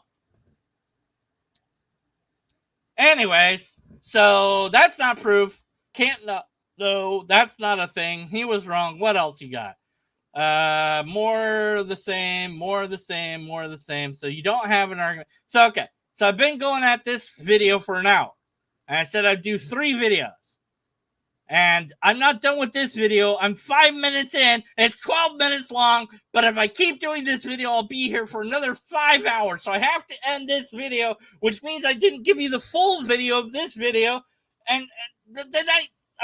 Anyways, so that's not proof. Can't not. No, that's not a thing. He was wrong. What else you got? More of the same, more of the same, more of the same. So you don't have an argument. So, okay. So I've been going at this video for an hour. And I said I'd do 3 videos. And I'm not done with this video. I'm 5 minutes in. It's 12 minutes long. But if I keep doing this video, I'll be here for another 5 hours. So I have to end this video, which means I didn't give you the full video of this video. And then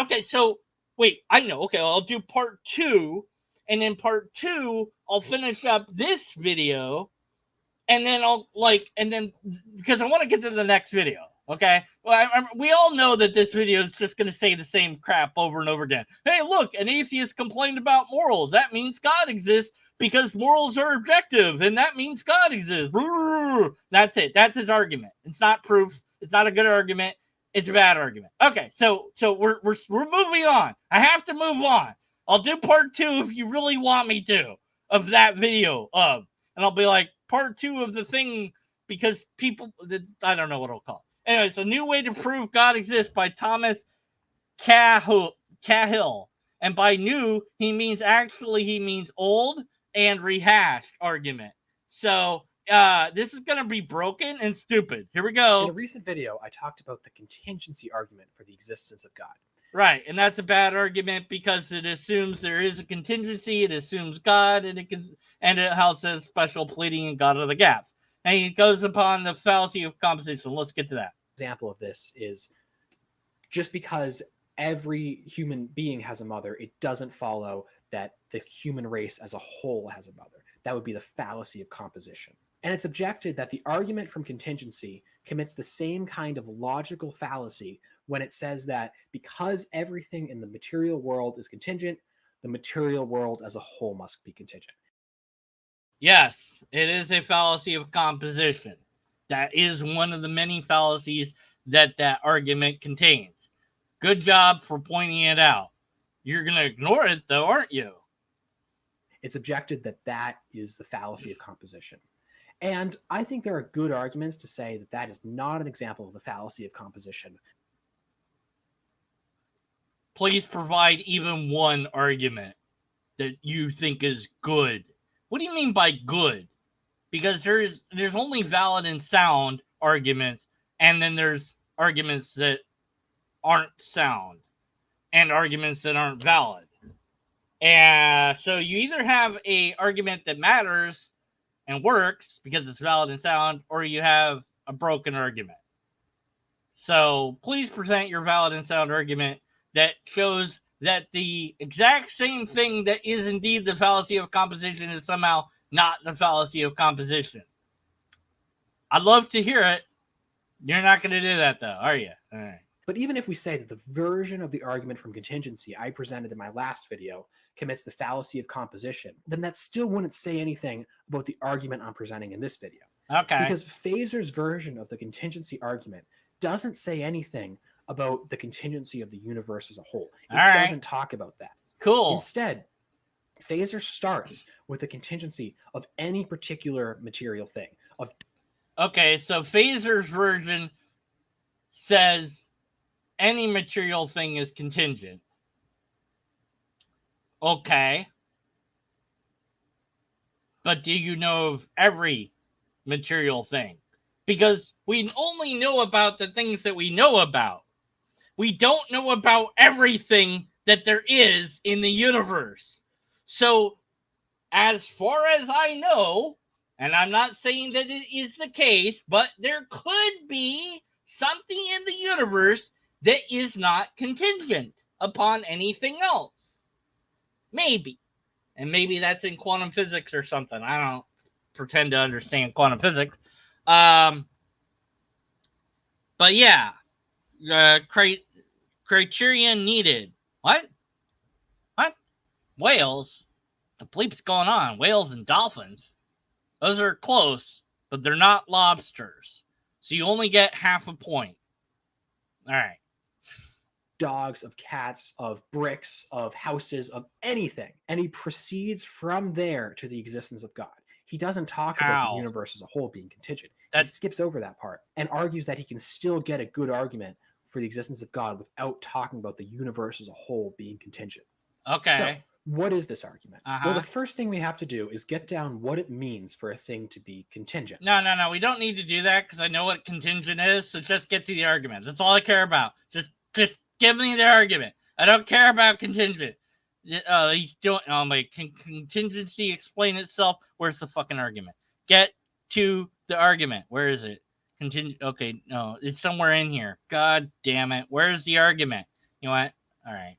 okay, so wait, I know. Okay, I'll do part 2. And in part 2, I'll finish up this video. And then because I want to get to the next video. Okay, well, we all know that this video is just going to say the same crap over and over again. Hey, look, an atheist complained about morals. That means God exists because morals are objective, and that means God exists. That's it. That's his argument. It's not proof. It's not a good argument. It's a bad argument. Okay, so we're moving on. I have to move on. I'll do part 2 if you really want me to of that video and I'll be like part 2 of the thing because people. I don't know what I'll call it. Anyway, so New Way to Prove God Exists by Thomas Cahill. And by new, he means old and rehashed argument. So this is going to be broken and stupid. Here we go. In a recent video, I talked about the contingency argument for the existence of God. Right, and that's a bad argument because it assumes there is a contingency, it assumes God, and it houses special pleading and God of the gaps. And he goes upon the fallacy of composition. Let's get to that. Example of this is just because every human being has a mother, it doesn't follow that the human race as a whole has a mother. That would be the fallacy of composition. And it's objected that the argument from contingency commits the same kind of logical fallacy when it says that because everything in the material world is contingent, the material world as a whole must be contingent. Yes, it is a fallacy of composition. That is one of the many fallacies that argument contains. Good job for pointing it out. You're going to ignore it, though, aren't you? It's objected that that is the fallacy of composition. And I think there are good arguments to say that that is not an example of the fallacy of composition. Please provide even one argument that you think is good. What do you mean by good? Because there's only valid and sound arguments, and then there's arguments that aren't sound and arguments that aren't valid. And so you either have a argument that matters and works because it's valid and sound, or you have a broken argument. So please present your valid and sound argument that shows that the exact same thing that is indeed the fallacy of composition is somehow not the fallacy of composition. I'd love to hear it. You're not going to do that, though, are you? All right. But even if we say that the version of the argument from contingency I presented in my last video commits the fallacy of composition, then that still wouldn't say anything about the argument I'm presenting in this video. Okay. Because Phaser's version of the contingency argument doesn't say anything about the contingency of the universe as a whole. It doesn't talk about that. Cool. Instead, Phaser starts with the contingency of any particular material thing. Okay, so Phaser's version says any material thing is contingent. Okay. But do you know of every material thing? Because we only know about the things that we know about. We don't know about everything that there is in the universe. So, as far as I know, and I'm not saying that it is the case, but there could be something in the universe that is not contingent upon anything else. Maybe. And maybe that's in quantum physics or something. I don't pretend to understand quantum physics. But yeah, criterion needed. What? Whales? The bleep's going on? Whales and dolphins? Those are close, but they're not lobsters. So you only get half a point. All right. Dogs, of cats, of bricks, of houses, of anything. And he proceeds from there to the existence of God. He doesn't talk about the universe as a whole being contingent. He skips over that part and argues that he can still get a good argument for the existence of God without talking about the universe as a whole being contingent. Okay. So, what is this argument? Well, the first thing we have to do is get down what it means for a thing to be contingent. No. We don't need to do that because I know what contingent is. So just get to the argument. That's all I care about. Just give me the argument. I don't care about contingent. He's doing. Oh my! Can contingency explain itself? Where's the fucking argument? Get to the argument. Where is it? Okay, no, it's somewhere in here. God damn it! Where's the argument? You know what? All right.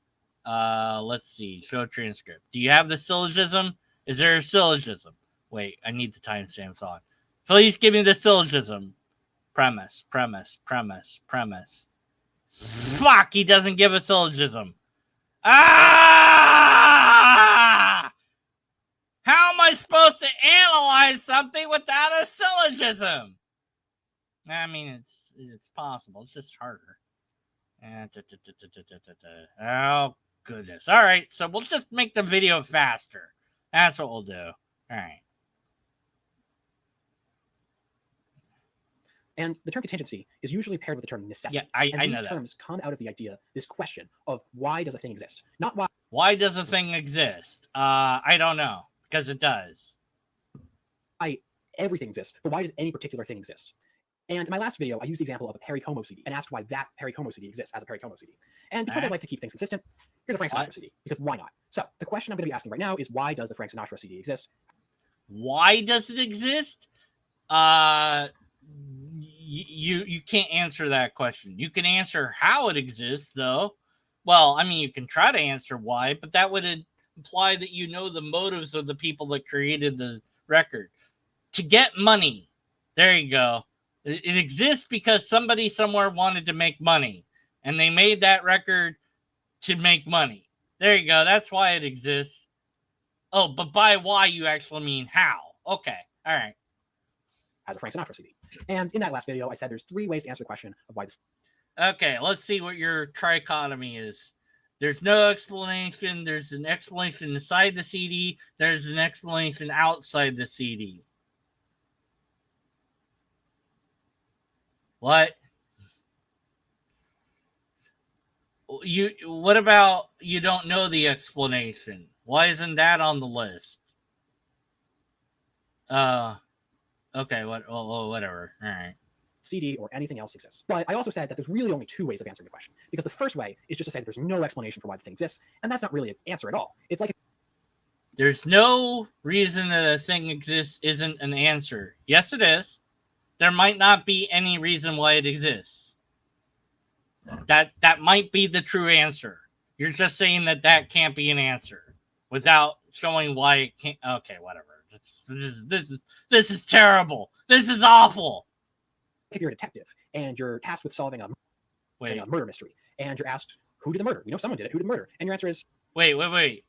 Let's see. Show transcript. Do you have the syllogism? Is there a syllogism? Wait, I need the timestamps on. Please give me the syllogism. Premise. Fuck, he doesn't give a syllogism. Ah! How am I supposed to analyze something without a syllogism? I mean, it's possible. It's just harder. Oh, goodness. All right, so we'll just make the video faster. That's what we'll do. All right. And the term contingency is usually paired with the term necessity. Yeah, I know these that. terms come out of the idea, this question of why does a thing exist? Not why. Why does a thing exist? I don't know, because it does. Why everything exists, but why does any particular thing exist? And in my last video, I used the example of a Perry Como CD and asked why that Perry Como CD exists as a Perry Como CD. And because I like to keep things consistent, here's a Frank Sinatra CD, because why not? So the question I'm going to be asking right now is, why does the Frank Sinatra CD exist? Why does it exist? You can't answer that question. You can answer how it exists, though. Well, I mean, you can try to answer why, but that would imply that you know the motives of the people that created the record. To get money. There you go. It exists because somebody somewhere wanted to make money, and they made that record to make money. There you go. That's why it exists. Oh, but by why you actually mean how. Okay. All right. As a Frank Sinatra CD. And in that last video, I said there's 3 ways to answer the question of why this. Okay, let's see what your trichotomy is. There's no explanation. There's an explanation inside the CD. There's an explanation outside the CD. What? What about you don't know the explanation? Why isn't that on the list? Okay, whatever. All right. CD, or anything else exists. But I also said that there's really only two ways of answering the question, because the first way is just to say that there's no explanation for why the thing exists, and that's not really an answer at all. It's like There's no reason that a thing exists isn't an answer. Yes, it is. There might not be any reason why it exists. That might be the true answer. You're just saying that can't be an answer without showing why it can't. Okay, whatever. This is terrible. This is awful. if you're a detective and you're tasked with solving a murder mystery, and you're asked, who did the murder? We know someone did it. Who did the murder? And your answer is, Wait.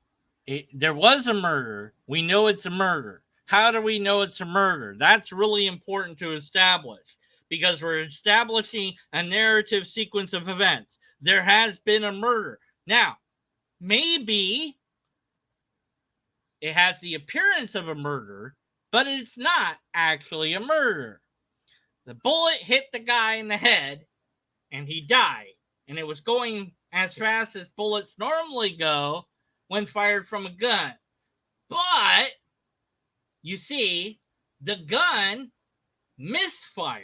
There was a murder. We know it's a murder. How do we know it's a murder? That's really important to establish, because we're establishing a narrative sequence of events. There has been a murder. Now, maybe it has the appearance of a murder, but it's not actually a murder. The bullet hit the guy in the head, and he died. And it was going as fast as bullets normally go when fired from a gun. But, you see, the gun misfired.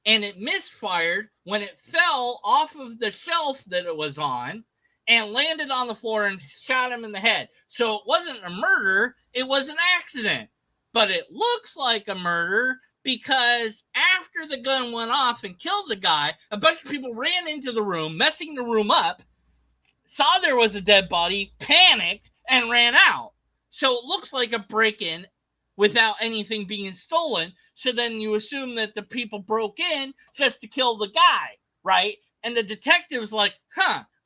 And it misfired when it fell off of the shelf that it was on and landed on the floor and shot him in the head. So it wasn't a murder, it was an accident. But it looks like a murder because after the gun went off and killed the guy, a bunch of people ran into the room, messing the room up, saw there was a dead body, panicked, and ran out. So it looks like a break-in without anything being stolen. So then you assume that the people broke in just to kill the guy, right? And the detective's like,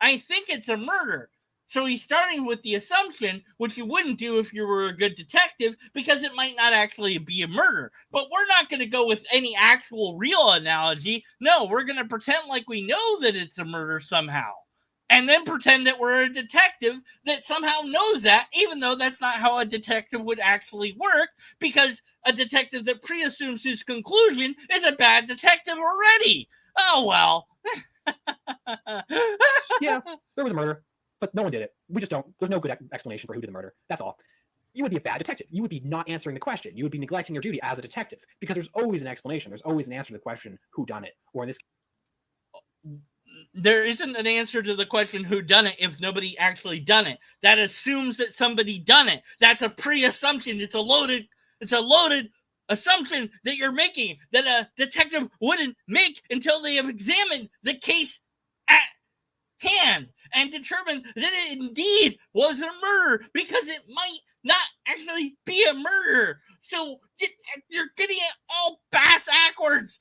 I think it's a murder. So he's starting with the assumption, which you wouldn't do if you were a good detective, because it might not actually be a murder. But we're not going to go with any actual real analogy. No, we're going to pretend like we know that it's a murder somehow. And then pretend that we're a detective that somehow knows that, even though that's not how a detective would actually work, because a detective that pre-assumes his conclusion is a bad detective already. Oh, well. yeah, there was a murder, but no one did it. We just don't. There's no good explanation for who did the murder. That's all. You would be a bad detective. You would be not answering the question. You would be neglecting your duty as a detective, because there's always an explanation. There's always an answer to the question, who done it? Or in this there isn't an answer to the question who done it if nobody actually done it. That assumes that somebody done it. That's a pre-assumption. It's a loaded assumption that you're making that a detective wouldn't make until they have examined the case at hand and determined that it indeed was a murder, because it might not actually be a murder. So you're getting it all backwards.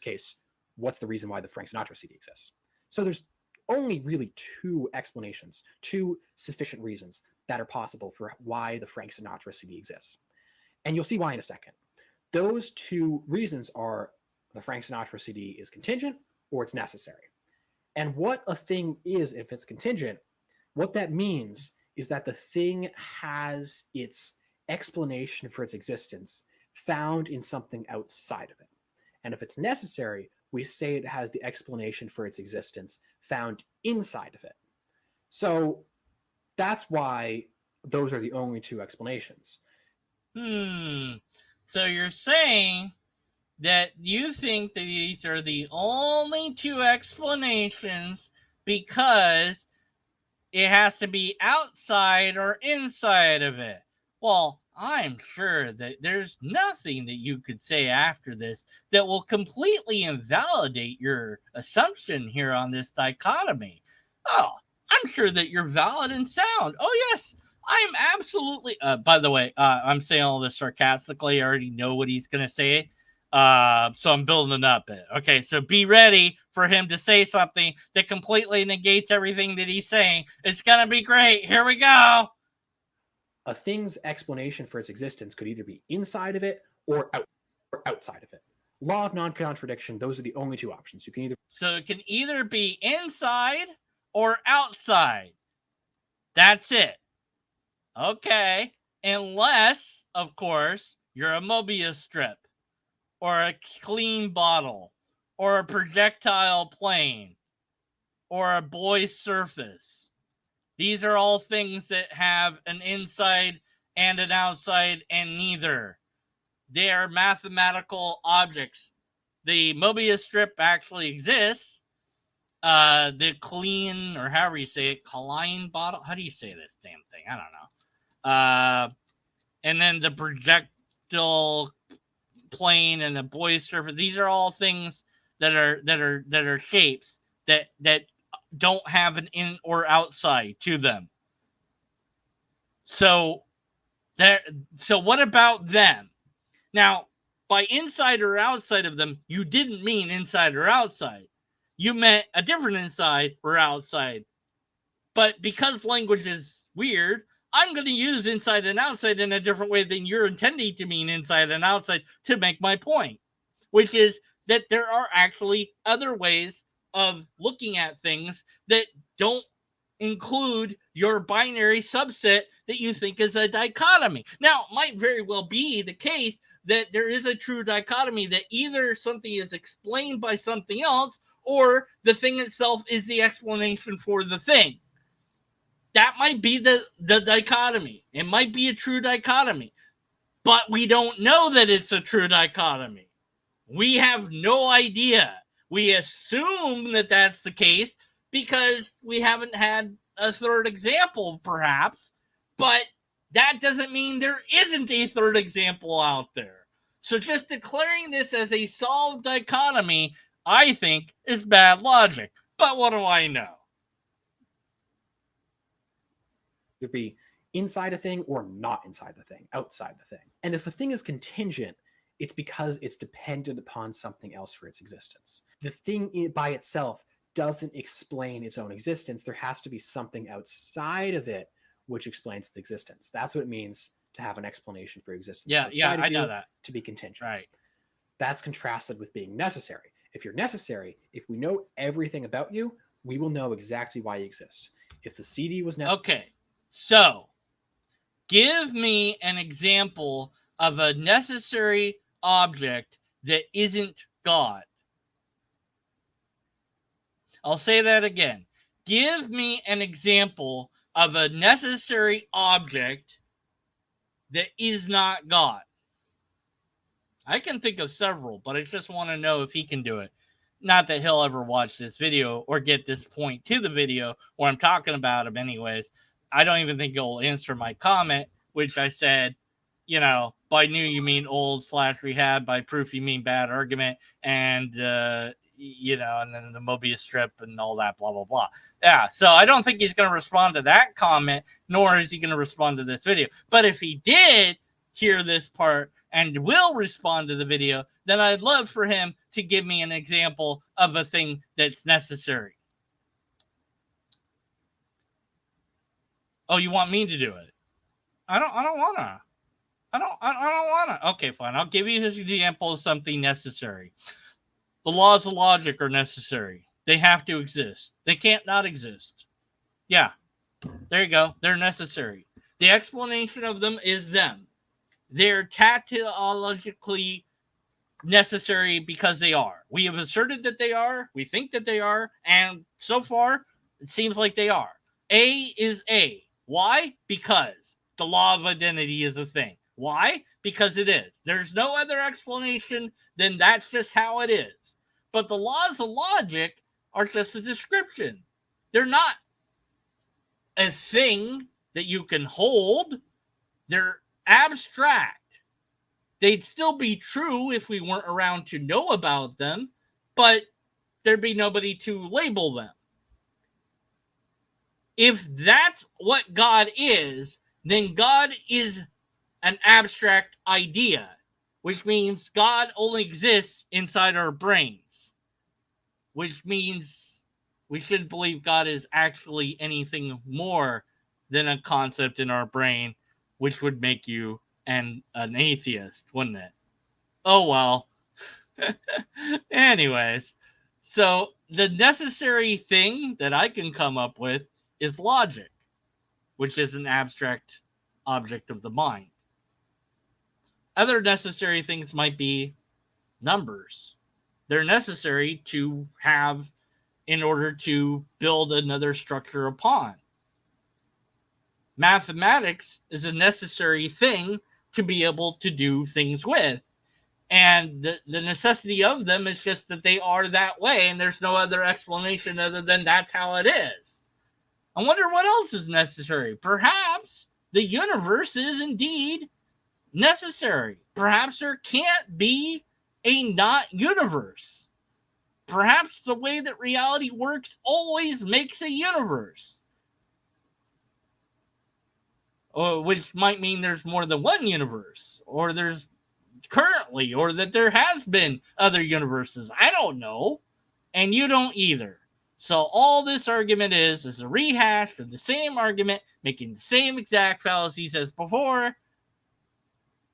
case, what's the reason why the Frank Sinatra CD exists? So there's only really two explanations, two sufficient reasons that are possible for why the Frank Sinatra CD exists. And you'll see why in a second. Those two reasons are the Frank Sinatra CD is contingent or it's necessary. And what a thing is if it's contingent, what that means is that the thing has its explanation for its existence found in something outside of it. And if it's necessary, we say it has the explanation for its existence found inside of it. So that's why those are the only two explanations. So you're saying that you think that these are the only two explanations because it has to be outside or inside of it. Well, I'm sure that there's nothing that you could say after this that will completely invalidate your assumption here on this dichotomy. Oh, I'm sure that you're valid and sound. Oh, yes, I'm absolutely. By the way, I'm saying all this sarcastically. I already know what he's going to say. So I'm building it up. Okay, so be ready for him to say something that completely negates everything that he's saying. It's going to be great. Here we go. A thing's explanation for its existence could either be inside of it or outside of it. Law of non-contradiction, those are the only two options. You can either. So it can either be inside or outside. That's it. Okay. Unless, of course, you're a Mobius strip, or a clean bottle, or a projectile plane, or a boy's surface. These are all things that have an inside and an outside and neither. They are mathematical objects. The Mobius strip actually exists. The Klein, or however you say it, Klein bottle. How do you say this damn thing? I don't know. And then the projectile plane and the Boy's surface. These are all things that are shapes that don't have an in or outside to them. So what about them? Now, by inside or outside of them, you didn't mean inside or outside. You meant a different inside or outside. But because language is weird, I'm going to use inside and outside in a different way than you're intending to mean inside and outside to make my point, which is that there are actually other ways of looking at things that don't include your binary subset that you think is a dichotomy. Now, it might very well be the case that there is a true dichotomy, that either something is explained by something else or the thing itself is the explanation for the thing. That might be the dichotomy. It might be a true dichotomy, but we don't know that it's a true dichotomy. We have no idea. We assume that that's the case because we haven't had a third example, perhaps, but that doesn't mean there isn't a third example out there. So just declaring this as a solved dichotomy, I think, is bad logic. But what do I know? Either be inside a thing or not inside the thing, outside the thing. And if the thing is contingent, it's because it's dependent upon something else for its existence. The thing by itself doesn't explain its own existence. There has to be something outside of it which explains its existence. That's what it means to have an explanation for existence. Yeah, I know that. To be contingent. Right. That's contrasted with being necessary. If you're necessary, if we know everything about you, we will know exactly why you exist. If the CD was necessary. Okay, so give me an example of a necessary object that isn't God. I'll say that again. Give me an example of a necessary object that is not God. I can think of several, but I just want to know if he can do it. Not that he'll ever watch this video or get this point to the video where I'm talking about him anyways. I don't even think he'll answer my comment, which I said, you know, by new you mean old / rehab, by proof you mean bad argument, and you know, and then the Mobius strip and all that, blah, blah, blah. Yeah, so I don't think he's going to respond to that comment, nor is he going to respond to this video. But if he did hear this part and will respond to the video, then I'd love for him to give me an example of a thing that's necessary. Oh, you want me to do it? I don't wanna. I don't wanna. Okay, fine. I'll give you an example of something necessary. The laws of logic are necessary. They have to exist. They can't not exist. Yeah, there you go. They're necessary. The explanation of them is them. They're tautologically necessary because they are. We have asserted that they are. We think that they are. And so far, it seems like they are. A is A. Why? Because the law of identity is a thing. Why? Because it is. There's no other explanation than that's just how it is. But the laws of logic are just a description. They're not a thing that you can hold. They're abstract. They'd still be true if we weren't around to know about them, but there'd be nobody to label them. If that's what God is, then God is an abstract idea, which means God only exists inside our brains, which means we shouldn't believe God is actually anything more than a concept in our brain, which would make you an atheist, wouldn't it? Oh, well. Anyways, so the necessary thing that I can come up with is logic, which is an abstract object of the mind. Other necessary things might be numbers. They're necessary to have in order to build another structure upon. Mathematics is a necessary thing to be able to do things with. And the necessity of them is just that they are that way, and there's no other explanation other than that's how it is. I wonder what else is necessary. Perhaps the universe is indeed necessary. Perhaps there can't be a not universe. Perhaps the way that reality works always makes a universe. Which might mean there's more than one universe, or there's currently, or that there has been other universes. I don't know, and you don't either. So all this argument is a rehash of the same argument, making the same exact fallacies as before,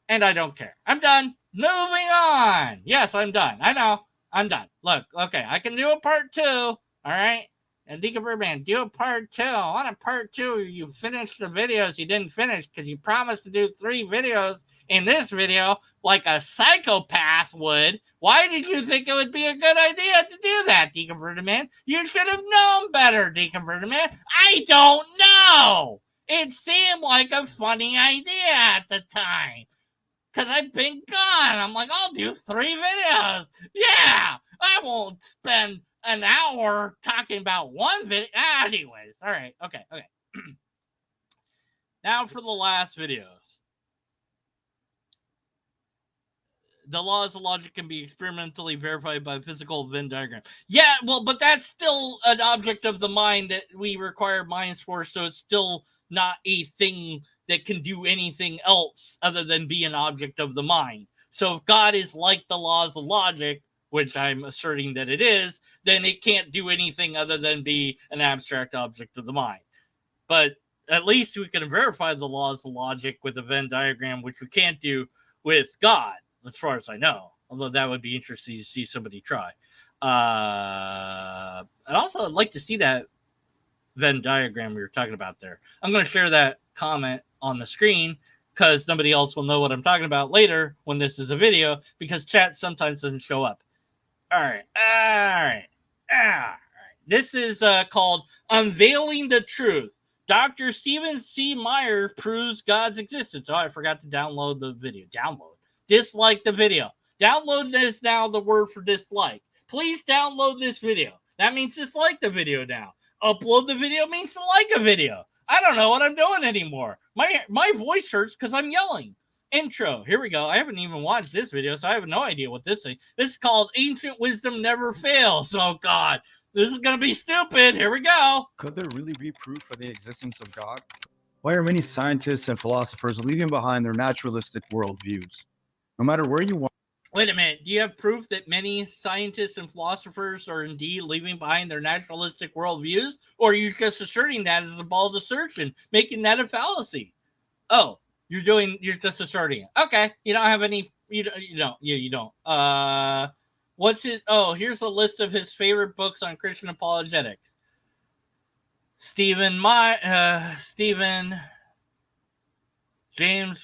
and I don't care. I'm done. Moving on. Yes, I'm done. I know. I'm done. Look, okay, I can do a part 2, all right? And Deacon Birdman, do a part 2. I want a part 2. You finish the videos you didn't finish because you promised to do 3 videos in this video like a psychopath would. Why did you think it would be a good idea to do that, Deacon Birdman? You should have known better, Deacon Birdman. I don't know. It seemed like a funny idea at the time. Because I've been gone. I'm like, I'll do 3 videos. Yeah, I won't spend an hour talking about one video. Anyways, all right, okay. Now for the last videos. The laws of logic can be experimentally verified by a physical Venn diagram. Yeah, well, but that's still an object of the mind that we require minds for, so it's still not a thing that can do anything else other than be an object of the mind. So if God is like the laws of logic, which I'm asserting that it is, then it can't do anything other than be an abstract object of the mind. But at least we can verify the laws of logic with a Venn diagram, which we can't do with God, as far as I know. Although that would be interesting to see somebody try. And also, I'd like to see that Venn diagram we were talking about there. I'm going to share that comment on the screen because nobody else will know what I'm talking about later when this is a video, because chat sometimes doesn't show up. All right. This is called Unveiling the Truth. Dr. Stephen C. Meyer proves God's existence. Oh, I forgot to download the video. Dislike the video. Download is now the word for dislike. Please download this video. That means dislike the video now. Upload the video means to like a video. I don't know what I'm doing anymore. My voice hurts because I'm yelling. Intro. Here we go. I haven't even watched this video, so I have no idea what this is. This is called Ancient Wisdom Never Fails. Oh, God. This is going to be stupid. Here we go. Could there really be proof for the existence of God? Why are many scientists and philosophers leaving behind their naturalistic worldviews? No matter where you want. Wait a minute. Do you have proof that many scientists and philosophers are indeed leaving behind their naturalistic worldviews? Or are you just asserting that as a bald assertion, making that a fallacy? Oh, you're just asserting it. Okay. You don't have any, you don't. What's his, here's a list of his favorite books on Christian apologetics. James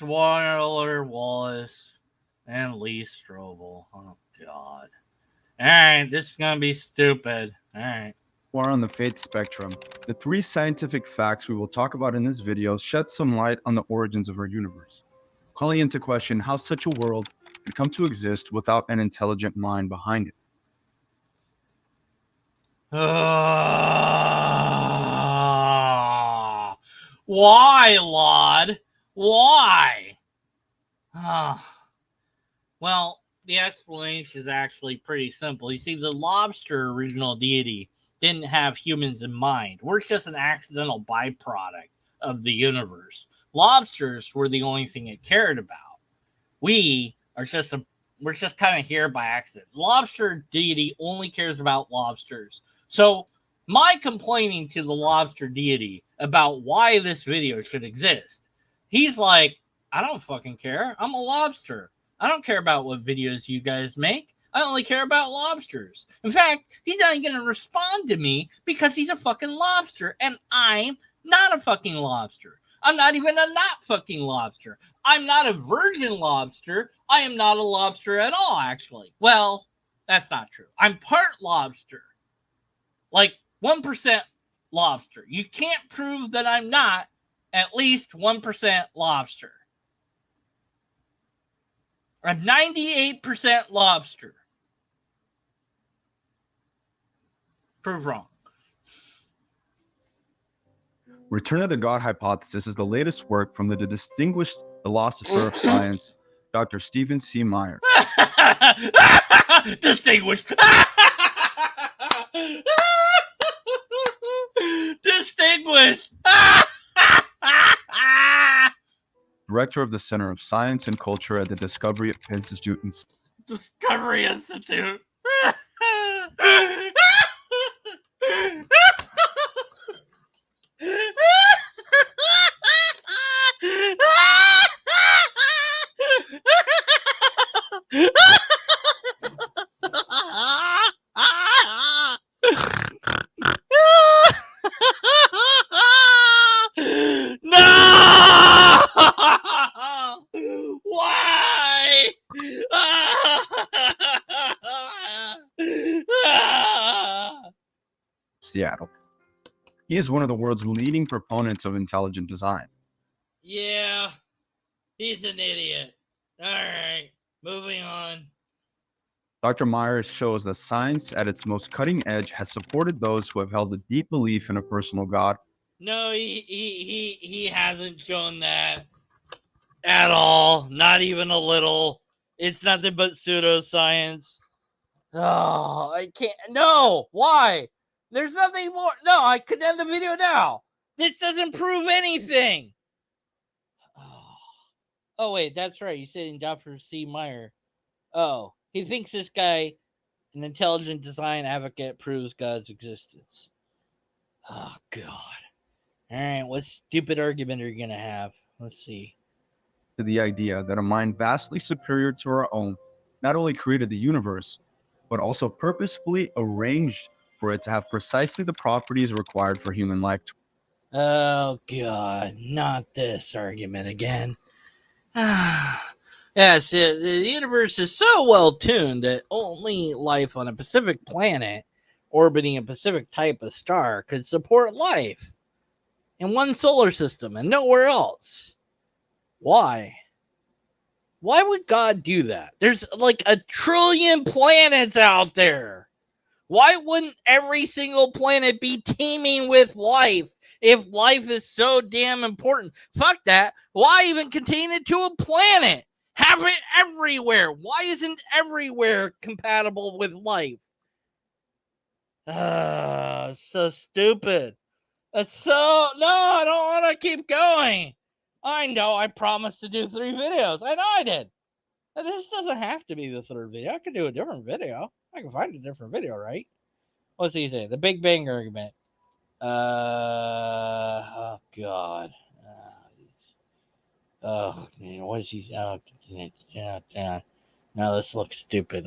Waller Wallace, and Lee Strobel. Oh, God. All right, this is going to be stupid. All right. Are on the faith spectrum. The 3 scientific facts we will talk about in this video shed some light on the origins of our universe, calling into question how such a world could come to exist without an intelligent mind behind it. Why, Laud? Why? Well, the explanation is actually pretty simple. You see, the lobster original deity didn't have humans in mind. We're just an accidental byproduct of the universe. Lobsters were the only thing it cared about. We're just kind of here by accident. Lobster deity only cares about lobsters. So my complaining to the lobster deity about why this video should exist, he's like, I don't fucking care. I'm a lobster. I don't care about what videos you guys make. I only care about lobsters. In fact, he's not going to respond to me because he's a fucking lobster, and I'm not a fucking lobster. I'm not even a not fucking lobster. I'm not a virgin lobster. I am not a lobster at all, actually. Well, that's not true. I'm part lobster. Like 1% lobster. You can't prove that I'm not at least 1% lobster. A 98% lobster. Prove wrong. Return of the God hypothesis is the latest work from the distinguished philosopher of science, Dr. Stephen C. Meyer. Distinguished. Distinguished. Director of the Center of Science and Culture at the Discovery Institute in Discovery Institute. No! Why? Seattle. He is one of the world's leading proponents of intelligent design. Yeah, he's an idiot. All right, moving on. Dr. Meyer shows that science at its most cutting edge has supported those who have held a deep belief in a personal God. No, he hasn't shown that at all. Not even a little. It's nothing but pseudoscience. Oh, I can't. No, why? There's nothing more. No, I could end the video now. This doesn't prove anything. Oh, wait, that's right. You said Dr. C. Meyer. Oh, he thinks this guy, an intelligent design advocate, proves God's existence. Oh, God. All right, what stupid argument are you going to have? Let's see. To the idea that a mind vastly superior to our own not only created the universe, but also purposefully arranged for it to have precisely the properties required for human life. Oh, God, not this argument again. Yes, the universe is so well tuned that only life on a specific planet orbiting a specific type of star could support life in one solar system and nowhere else. Why? Why would God do that? There's like 1 trillion planets out there. Why wouldn't every single planet be teeming with life if life is so damn important? Fuck that. Why even contain it to a planet? Have it everywhere. Why isn't everywhere compatible with life? So stupid. That's so... No, I don't want to keep going. I know I promised to do 3 videos. I know I did. This doesn't have to be the 3rd video. I could do a different video. I can find a different video, right? What's he say? The Big Bang argument. Oh God. What is he? No, this looks stupid.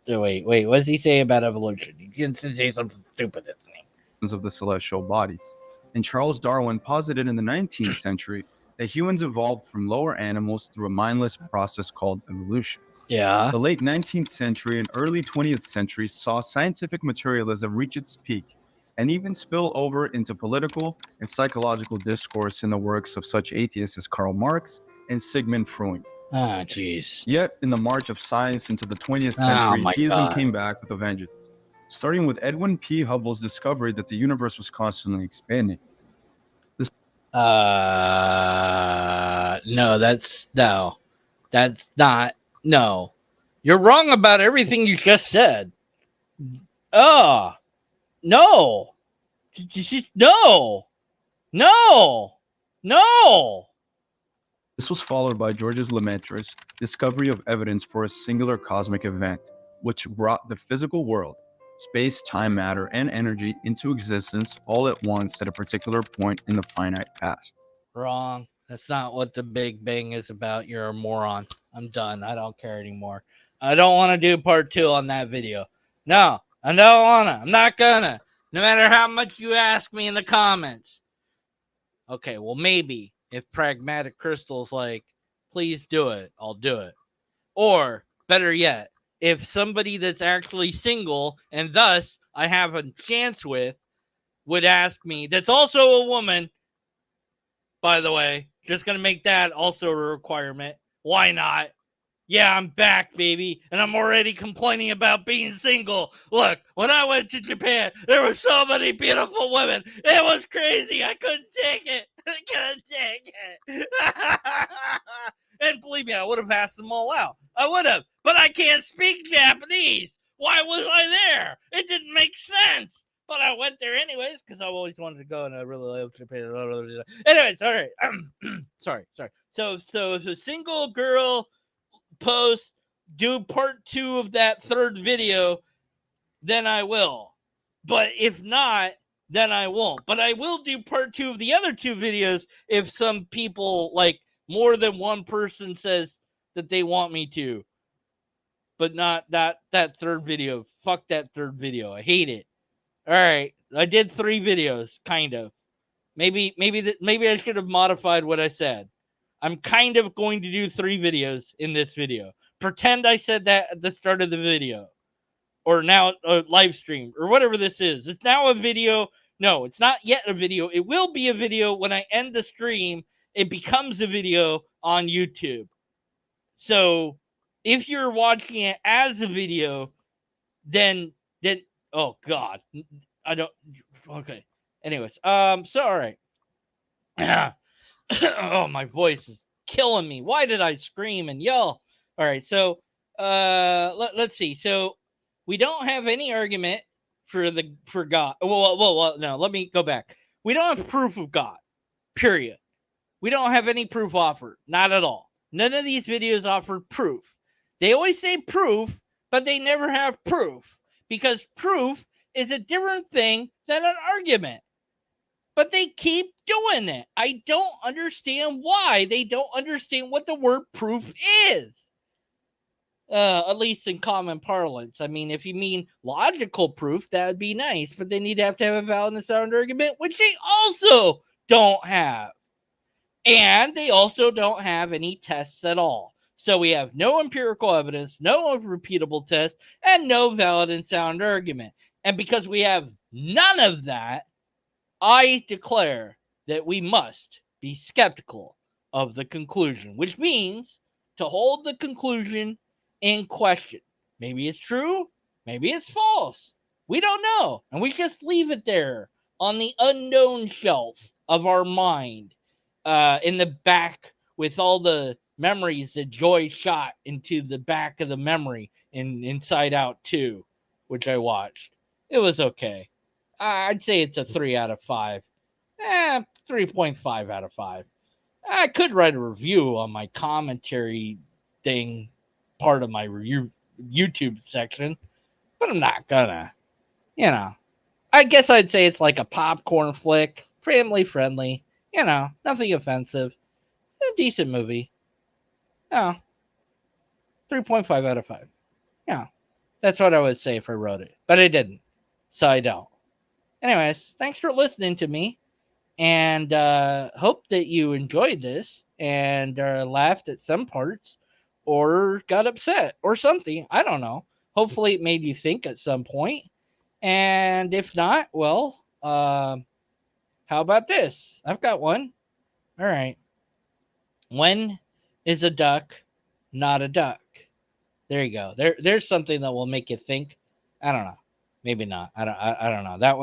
Wait. What does he say about evolution? He can say something stupid, isn't he? Of the celestial bodies. And Charles Darwin posited in the 19th century that humans evolved from lower animals through a mindless process called evolution. Yeah. The late 19th century and early 20th century saw scientific materialism reach its peak and even spill over into political and psychological discourse in the works of such atheists as Karl Marx and Sigmund Freud. Ah, jeez. Yet, in the march of science into the 20th century, theism God. came back with a vengeance, starting with Edwin P. Hubble's discovery that the universe was constantly expanding. No, that's not. No, you're wrong about everything you just said. No, no. This was followed by Georges Lemaitre's discovery of evidence for a singular cosmic event, which brought the physical world, space, time, matter, and energy into existence all at once at a particular point in the finite past. Wrong. That's not what the Big Bang is about. You're a moron. I'm done. I don't care anymore. I don't want to do part 2 on that video. No, I don't want to. I'm not gonna. No matter how much you ask me in the comments. Okay, well, maybe if Pragmatic Crystal's like, please do it, I'll do it. Or, better yet, if somebody that's actually single and thus I have a chance with would ask me, that's also a woman, by the way, just going to make that also a requirement. Why not? Yeah, I'm back, baby, and I'm already complaining about being single. Look, when I went to Japan, there were so many beautiful women. It was crazy. I couldn't take it. I couldn't take it. And believe me, I would have asked them all out. I would have, but I can't speak Japanese. Why was I there? It didn't make sense. But I went there anyways because I always wanted to go, and I really love Japan. Anyways, all right. Sorry. So if a single girl post, do part 2 of that third video, then I will. But if not, then I won't. But I will do part 2 of the other 2 videos if some people, like more than one person, says that they want me to. But not that third video. Fuck that third video. I hate it. All right, I did 3 videos, kind of. Maybe I should have modified what I said. I'm kind of going to do 3 videos in this video. Pretend I said that at the start of the video, or now a live stream, or whatever this is. It's now a video. No, it's not yet a video. It will be a video when I end the stream. It becomes a video on YouTube. So if you're watching it as a video, then oh god, I don't. Okay. Anyways, so all right. Oh, my voice is killing me. Why did I scream and yell? All right, so let's see. So we don't have any argument for God. Well, no, let me go back. We don't have proof of God. Period. We don't have any proof offered. Not at all. None of these videos offer proof. They always say proof, but they never have proof because proof is a different thing than an argument. But they keep doing it. I don't understand why. They don't understand what the word proof is. At least in common parlance. I mean, if you mean logical proof, that would be nice. But they need to have a valid and sound argument, which they also don't have. And they also don't have any tests at all. So we have no empirical evidence, no repeatable test, and no valid and sound argument. And because we have none of that, I declare that we must be skeptical of the conclusion, which means to hold the conclusion in question. Maybe it's true, maybe it's false. We don't know. And we just leave it there on the unknown shelf of our mind, in the back with all the memories that Joy shot into the back of the memory in Inside Out 2, which I watched. It was okay. I'd say it's a 3 out of 5. 3.5 out of 5. I could write a review on my commentary thing, part of my YouTube section, but I'm not gonna. I guess I'd say it's like a popcorn flick, family friendly, nothing offensive. A decent movie. 3.5 out of 5. Yeah, that's what I would say if I wrote it, but I didn't, so I don't. Anyways, thanks for listening to me, and hope that you enjoyed this and laughed at some parts or got upset or something. I don't know. Hopefully it made you think at some point. And if not, well, how about this? I've got one. All right. When is a duck not a duck? There you go. There's something that will make you think. I don't know. Maybe not. I don't know. That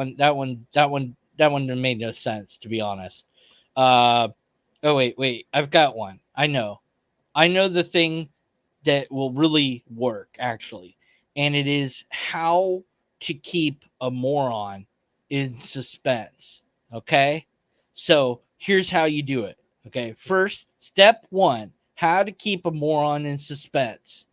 one made no sense, to be honest. Oh wait. I've got one. I know the thing that will really work, actually, and it is how to keep a moron in suspense. Okay, so here's how you do it. Okay, first, step 1: how to keep a moron in suspense.